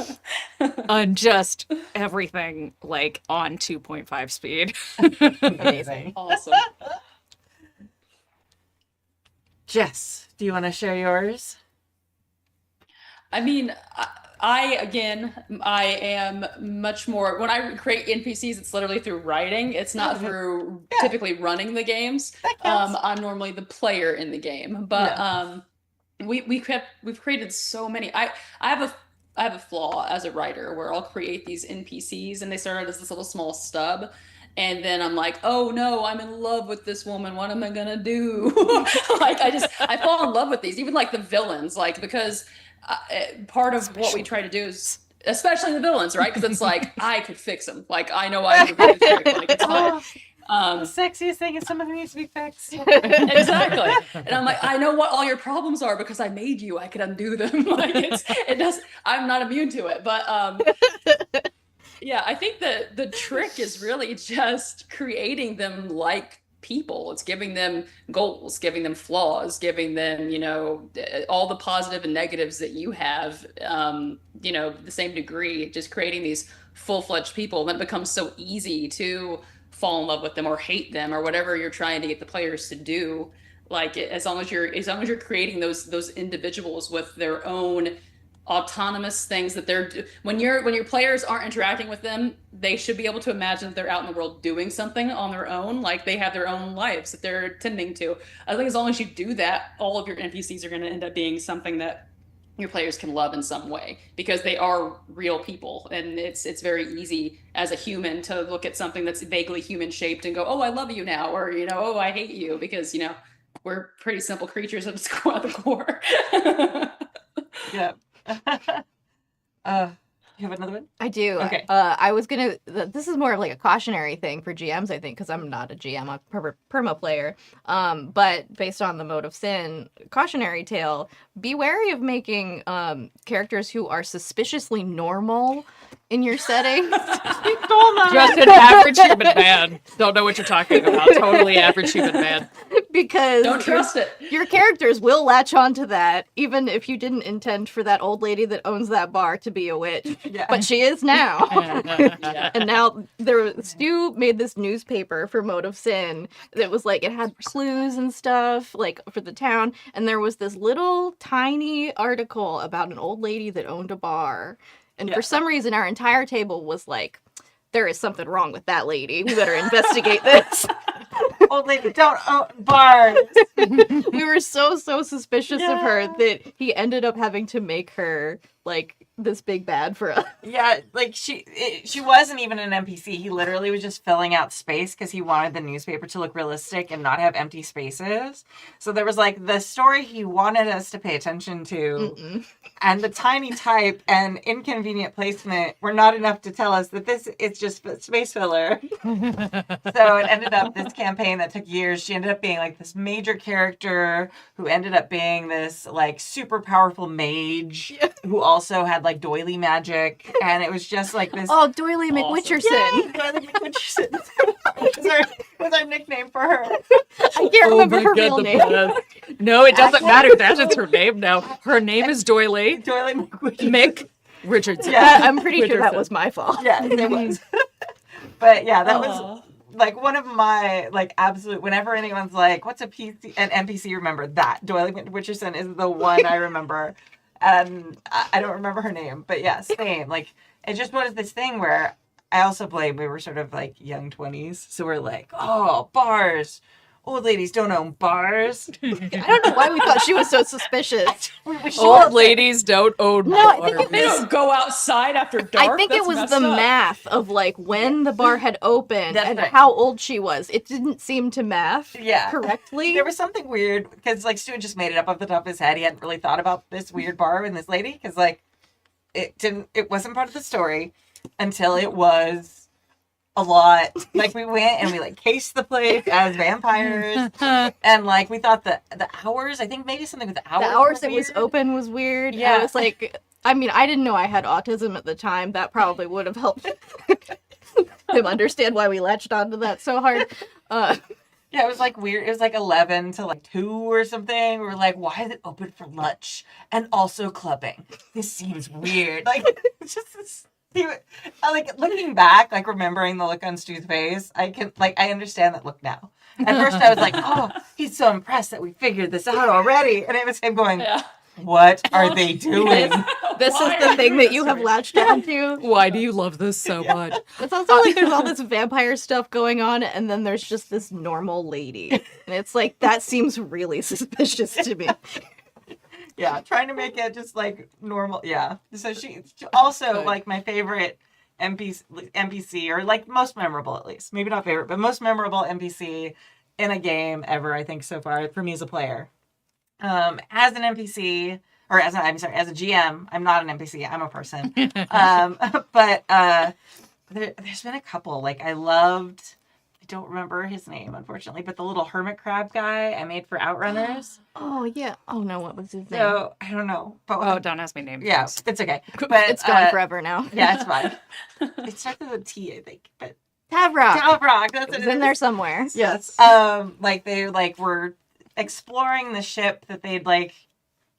And just everything like on 2.5 speed. Amazing. Awesome. Jess, do you want to share yours? I mean, I am much more, when I create NPCs, it's literally through writing. It's not through typically running the games. I'm normally the player in the game, but we've created so many. I have a flaw as a writer where I'll create these NPCs and they start out as this little small stub. And then I'm like, oh no, I'm in love with this woman. What am I gonna do? Like, I fall in love with these, even like the villains, like, because part of what we try to do is, especially the villains, right? Because it's like, I could fix them. Like, I know I could fix them. Like, it's fine. The sexiest thing is something that needs to be fixed. Exactly. And I'm like, I know what all your problems are because I made you. I could undo them. Like, I'm not immune to it. But yeah, I think that the trick is really just creating them like people. It's giving them goals, giving them flaws, giving them, all the positive and negatives that you have, the same degree, just creating these full-fledged people. Then it becomes so easy to fall in love with them or hate them or whatever you're trying to get the players to do. Like, as long as you're creating those individuals with their own autonomous things that when your players aren't interacting with them, they should be able to imagine that they're out in the world doing something on their own, like they have their own lives that they're tending to. I think as long as you do that, all of your NPCs are going to end up being something that your players can love in some way, because they are real people, and it's very easy as a human to look at something that's vaguely human shaped and go, oh, I love you now, or oh, I hate you, because we're pretty simple creatures at the core. Yeah. You have another one? I do. Okay. I was gonna. This is more of like a cautionary thing for GMs, I think, because I'm not a GM, I'm a perma player. But based on the mode of sin, cautionary tale: be wary of making characters who are suspiciously normal in your setting. Just an average human man. Don't know what you're talking about. Totally average human man. Because don't trust it. Your characters will latch onto that, even if you didn't intend for that old lady that owns that bar to be a witch. Yeah. But she is now. Yeah. And now Stu made this newspaper for Mode of Sin that was like, it had clues and stuff like for the town, and there was this little tiny article about an old lady that owned a bar. And for some reason our entire table was like, there is something wrong with that lady. We better investigate this. Old lady, don't own bars. We were so suspicious of her that he ended up having to make her like this big bad for us. Yeah, like she wasn't even an NPC. He literally was just filling out space because he wanted the newspaper to look realistic and not have empty spaces. So there was like the story he wanted us to pay attention to, and the tiny type and inconvenient placement were not enough to tell us that this is just space filler. So it ended up this campaign that took years. She ended up being like this major character who ended up being this like super powerful mage who also had like doily magic, and it was just like this. Oh, Doily McWitcherson. Yeah, Doily McWitcherson was our nickname for her. I can't remember her real name. No, it doesn't matter. That is her name now. Her name is Doily McWitcherson. Mick Richardson. Yeah, I'm pretty sure that was my fault. Yeah, it was. But yeah, that was like one of my like absolute. Whenever anyone's like, "What's an NPC?" Remember that Doily McWitcherson is the one I remember. And I don't remember her name, but yeah, same. Like, it just was this thing where I also played, we were sort of like young 20s, so we're like, oh, bars. Old ladies don't own bars. I don't know why we thought she was so suspicious. Old ladies don't own No, I bars. think it They was don't go outside after dark. I think That's it was messed the up. math of like when the bar had opened That's and right. how old she was. It didn't seem to math correctly. There was something weird, because like Stu just made it up off the top of his head. He hadn't really thought about this weird bar and this lady, because like it wasn't part of the story until it was a lot. Like we went and we like cased the place as vampires, and like we thought the hours, I think maybe something with the hours. The hours were it was weird. open was weird. Yeah. I was like, I mean, I didn't know I had autism at the time. That probably would have helped him understand why we latched onto that so hard. Yeah, it was like weird. It was like 11 to like 2 or something. We were like, why is it open for lunch and also clubbing? This seems weird. Like, it's just this. Like, looking back, like, remembering the look on Stu's face, I understand that look now. At first, I was like, oh, he's so impressed that we figured this out already. And it was him going, Yeah. what are they doing? This is Why the are thing you that doing you this have to me? latched onto. Why do you love this so much? It's also like there's all this vampire stuff going on, and then there's just this normal lady. And it's like, that seems really suspicious to me. Yeah, trying to make it just like normal. Yeah. So she also like my favorite NPC, or like most memorable at least. Maybe not favorite, but most memorable NPC in a game ever, I think, so far for me as a player. As an NPC, or as a GM, I'm not an NPC, I'm a person. But there's been a couple. Like I don't remember his name, unfortunately, but the little hermit crab guy I made for Outrunners. Oh, yeah. Oh, no, what was his name? So I don't know. But Oh, don't ask me names. yeah, it's okay. But It's gone forever now. Yeah, it's fine. It starts with a T, I think. But Tavrock. Talbrock, that's It what was it in is. there somewhere. Yes. Like they like were exploring the ship that they'd like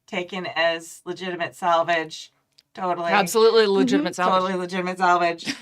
taken as legitimate salvage. Totally. Absolutely legitimate salvage. Totally legitimate salvage.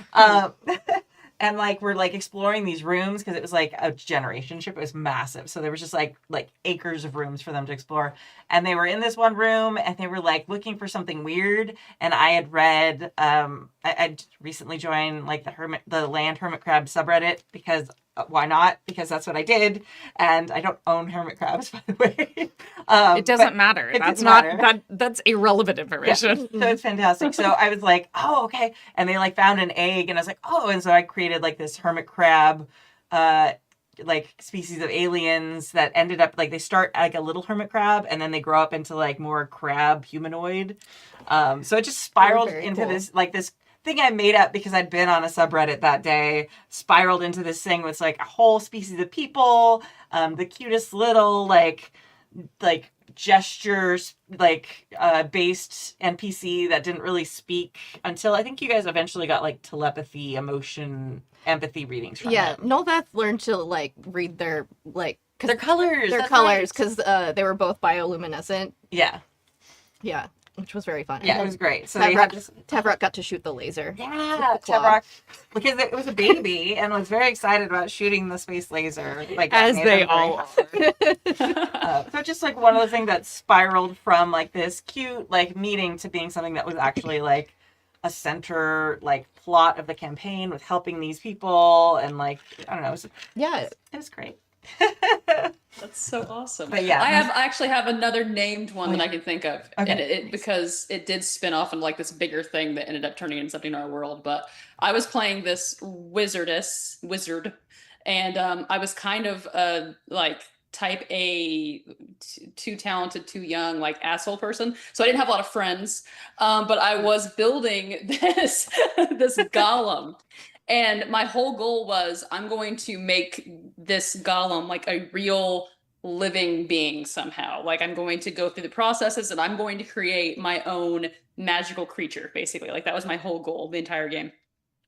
And like we're like exploring these rooms because it was like a generation ship. It was massive, so there was just like acres of rooms for them to explore. And they were in this one room, and they were like looking for something weird. And I had read, I'd recently joined like the land hermit crab subreddit because why not? Because that's what I did, and I don't own hermit crabs, by the way. It doesn't matter. it That's doesn't not matter. that's irrelevant information. So it's fantastic. So I was like, oh, okay. And they like found an egg, and I was like, oh, and so I created like this hermit crab, like species of aliens that ended up like they start like a little hermit crab, and then they grow up into like more crab humanoid. So it just spiraled very into cool. this thing I made up because I'd been on a subreddit that day, spiraled into this thing with like a whole species of people, the cutest little like gestures based NPC that didn't really speak until I think you guys eventually got like telepathy, emotion, empathy readings from Yeah, him. Nolvath learned to like read their like Their colors. their that's colors right. because they were both bioluminescent. Yeah. Yeah, which was very fun. Yeah, And it then was great. So they had this Tavrock got to shoot the laser. Yeah, the claw. Tabrock, because it was a baby and was very excited about shooting the space laser. Like that As made they them very all happy. So just like one of the things that spiraled from like this cute like meeting to being something that was actually like a center like plot of the campaign with helping these people and like I don't know, Yeah, it was great. That's so awesome. But yeah. I actually have another named one that I can think of. Okay. And it because it did spin off into like this bigger thing that ended up turning into something in our world. But I was playing this wizard, and I was kind of like type A, too talented, too young, like asshole person. So I didn't have a lot of friends. But I was building this golem. And my whole goal was I'm going to make this golem like a real living being somehow. Like I'm going to go through the processes and I'm going to create my own magical creature, basically. Like that was my whole goal the entire game.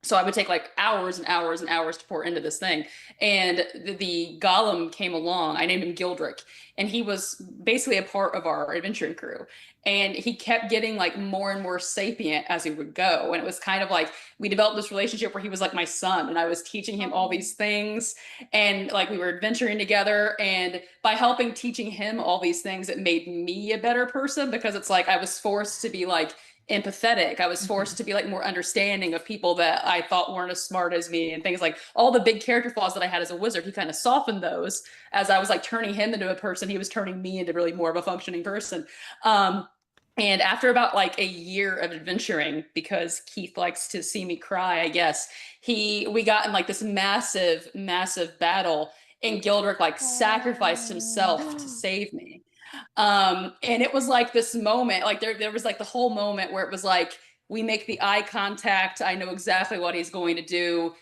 So I would take like hours and hours and hours to pour into this thing. And the golem came along. I named him Gildrick. And he was basically a part of our adventuring crew. And he kept getting like more and more sapient as he would go. And it was kind of like we developed this relationship where he was like my son and I was teaching him all these things. And like we were adventuring together. And by helping teaching him all these things, it made me a better person because it's like I was forced to be like empathetic. I was forced to be like more understanding of people that I thought weren't as smart as me and things like all the big character flaws that I had as a wizard. He kind of softened those as I was like turning him into a person. He was turning me into really more of a functioning person. And after about like a year of adventuring, because Keith likes to see me cry, I guess, we got in like this massive, massive battle and Gildrick like sacrificed himself to save me. And it was like this moment, like there was like the whole moment where it was like, we make the eye contact. I know exactly what he's going to do.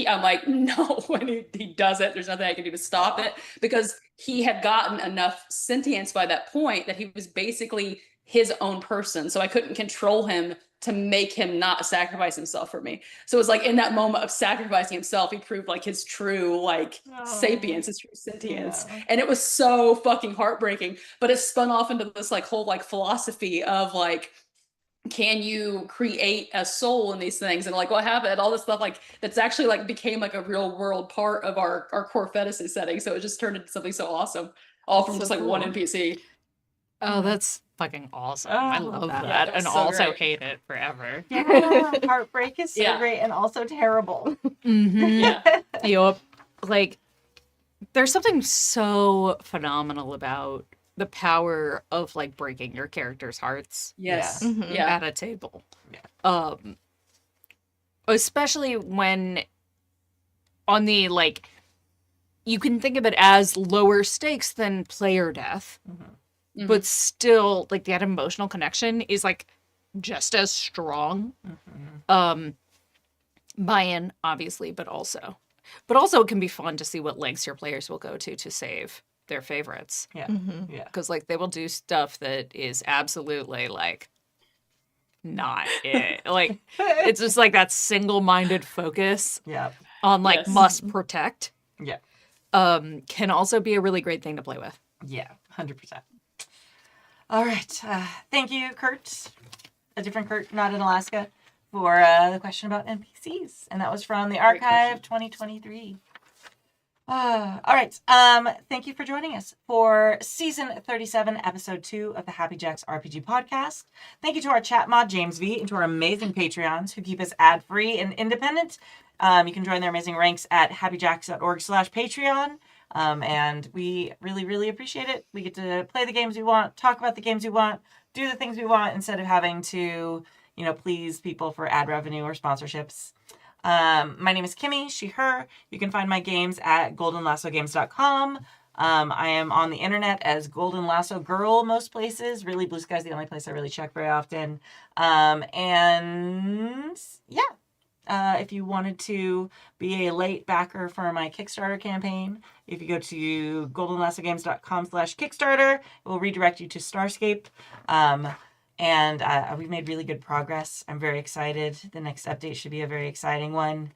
I'm like, no, when he does it, there's nothing I can do to stop it because he had gotten enough sentience by that point that he was basically his own person. So I couldn't control him to make him not sacrifice himself for me. So it's like in that moment of sacrificing himself, he proved like his true like sapience, his true sentience. Yeah. And it was so fucking heartbreaking. But it spun off into this like whole like philosophy of like, can you create a soul in these things? And like what happened, all this stuff like that's actually like became like a real world part of our core fantasy setting. So it just turned into something so awesome. All from So just like one cool. NPC. Oh, that's fucking awesome. I Oh, love that. that. Yeah, And so also great. hate it forever. Yeah, heartbreak is so Yeah. great and also terrible. Mm-hmm. Yeah. Yup. Like, there's something so phenomenal about the power of like breaking your character's hearts Yes. Mhm. Yeah. at a table. Yeah. Especially when on the like, you can think of it as lower stakes than player death, Mhm. but still like that emotional connection is like just as strong. Buy-in, obviously, but also it can be fun to see what lengths your players will go to save their favorites, Yeah. Mhm. Yeah. because like they will do stuff that is absolutely like not it. Like it's just like that single-minded focus Yeah. on like Yes. must protect Yeah. can also be a really great thing to play with. Yeah. 100%. All right. Thank you, Curt. A different Curt, not in Alaska, for the question about NPCs. And that was from the Great Archive 2023. All right. Thank you for joining us for season 37, episode 2 of the Happy Jacks RPG podcast. Thank you to our chat mod, James V, and to our amazing Patreons who keep us ad-free and independent. You can join their amazing ranks at happyjacks.org/Patreon. And we really, really appreciate it. We get to play the games we want, talk about the games we want, do the things we want instead of having to, please people for ad revenue or sponsorships. My name is Kimmy, she, her. You can find my games at goldenlassogames.com. I am on the internet as Golden Lasso Girl most places. Really, Blue Sky's the only place I really check very often. And yeah. If you wanted to be a late backer for my Kickstarter campaign, if you go to goldenlassogames.com/Kickstarter, it will redirect you to Starscape. And we've made really good progress. I'm very excited. The next update should be a very exciting one.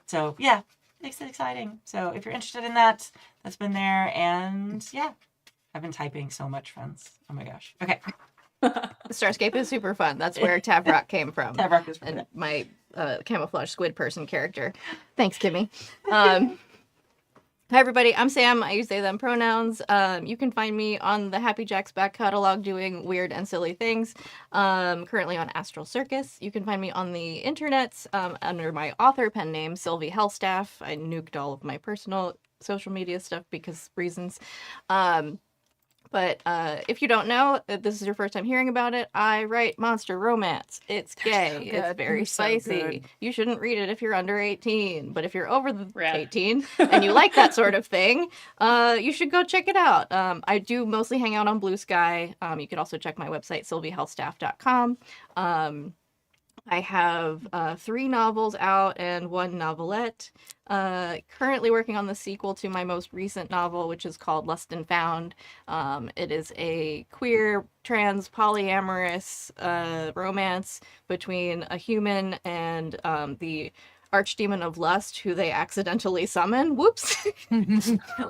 So yeah, makes it exciting. So if you're interested in that, that's been there. And yeah, I've been typing so much, friends. Oh my gosh. Okay. Starscape is super fun. That's where Tavrock came from. Tavrock is And my camouflage squid person character. Thanks, Kimmy. Hi, everybody. I'm Sam. I use they, them pronouns. You can find me on the Happy Jacks back catalog doing weird and silly things. Currently on Astral Circus. You can find me on the internet under my author pen name, Sylvie Hellstaff. I nuked all of my personal social media stuff because reasons. But if you don't know, if this is your first time hearing about it, I write monster romance. It's gay. so It's good. very They're so spicy. good. You shouldn't read it if you're under 18. But if you're over the Rad. 18 and you like that sort of thing, you should go check it out. I do mostly hang out on Blue Sky. You can also check my website, sylviehellstaff.com. I have 3 novels out and 1 novelette. Currently working on the sequel to my most recent novel, which is called Lust and Found. It is a queer, trans, polyamorous romance between a human and the archdemon of lust, who they accidentally summon. Whoops.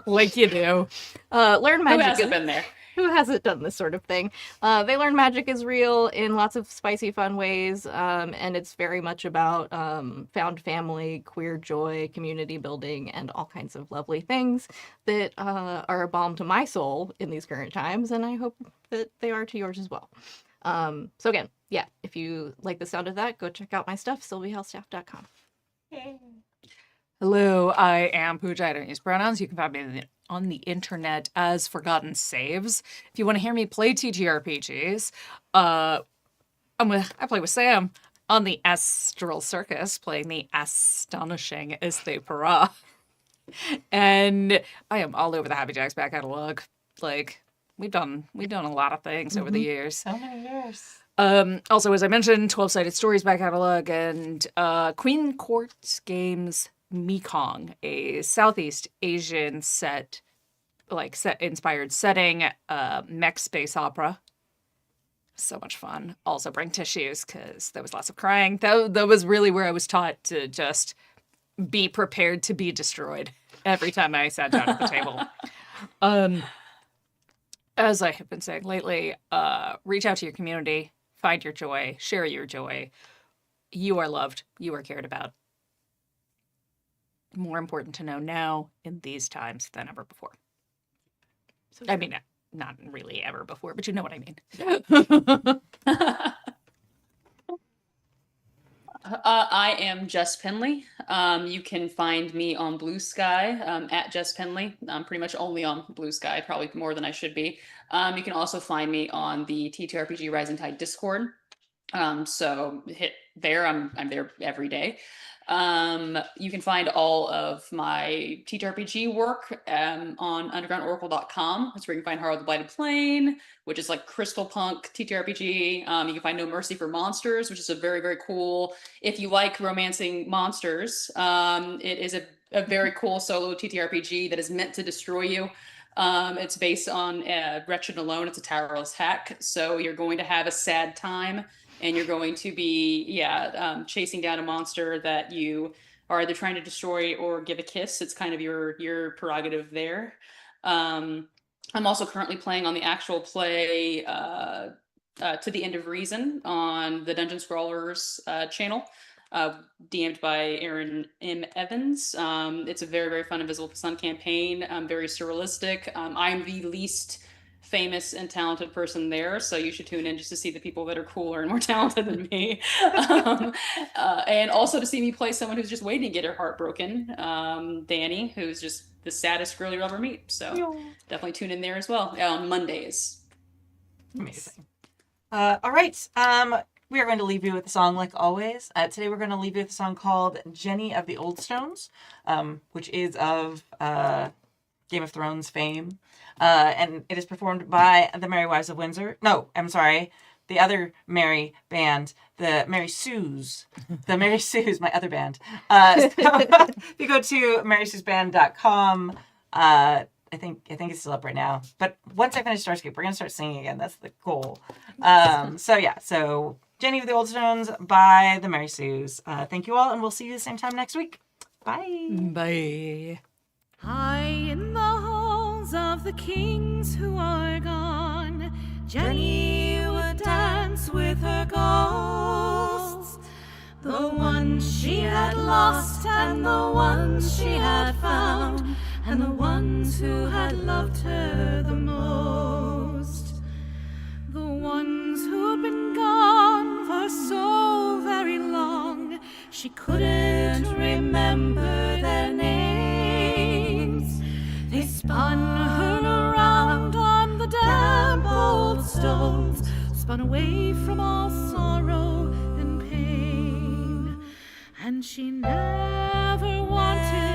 Like you do. Learn Who magic. hasn't been there? Who hasn't done this sort of thing? They learn magic is real in lots of spicy, fun ways, and it's very much about found family, queer joy, community building, and all kinds of lovely things that are a balm to my soul in these current times, and I hope that they are to yours as well. So again, yeah, if you like the sound of that, go check out my stuff, sylviehellstaff.com. Hello, I am Pooja. I don't use pronouns. You can find me on the internet as Forgotten Saves. If you want to hear me play TTRPGs, I play with Sam on the Astral Circus, playing the astonishing S37E02. And I am all over the Happy Jacks back catalog. Like we've done a lot of things over the years. So many years. Also, as I mentioned, 12-sided stories back catalog and Queen Court Games Mekong, a Southeast Asian set inspired setting, mech space opera. So much fun. Also bring tissues because there was lots of crying. That was really where I was taught to just be prepared to be destroyed every time I sat down at the table. As I have been saying lately, reach out to your community, find your joy, share your joy. You are loved. You are cared about. More important to know now in these times than ever before. So I mean, not really ever before, but you know what I mean. I am Jess Penley. You can find me on Blue Sky at Jess Penley. I'm pretty much only on Blue Sky, probably more than I should be. You can also find me on the TTRPG Rising Tide Discord. So hit there. I'm there every day. You can find all of my TTRPG work on undergroundoracle.com. That's where you can find Heart of the Blighted Plane, which is like Crystal Punk TTRPG. You can find No Mercy for Monsters, which is a very, very cool, if you like romancing monsters, it is a very cool solo TTRPG that is meant to destroy you. It's based on Wretched Alone. It's a towerless hack. So you're going to have a sad time. And you're going to be, chasing down a monster that you are either trying to destroy or give a kiss. It's kind of your prerogative there. I'm also currently playing on the actual play To the End of Reason on the Dungeon Scrollers channel, DM'd by Aaron M. Evans. It's a very, very fun Invisible Sun campaign, very surrealistic. I'm the least famous and talented person there, so you should tune in just to see the people that are cooler and more talented than me, and also to see me play someone who's just waiting to get her heart broken, Danny, who's just the saddest girl you'll ever meet. So definitely tune in there as well on Mondays. Amazing. All right. We are going to leave you with a song like always. Today we're going to leave you with a song called Jenny of the Old Stones, which is of Game of Thrones fame. And it is performed by the Merry Wives of Windsor. No, I'm sorry. The other Merry band, the Merry Sues. The Merry Sues, my other band. So if you go to MerrySuesBand.com, I think it's still up right now. But once I finish Starscape, we're going to start singing again. That's the goal. So Jenny of the Old Stones by the Merry Sues. Thank you all, and we'll see you the same time next week. Bye. Bye. High in the halls of the kings who are gone, Jenny would dance with her ghosts, the ones she had lost and the ones she had found, and the ones who had loved her the most. The ones who'd been gone for so very long, she couldn't remember their names. They spun her around on the damp old stones, spun away from all sorrow and pain, and she never wanted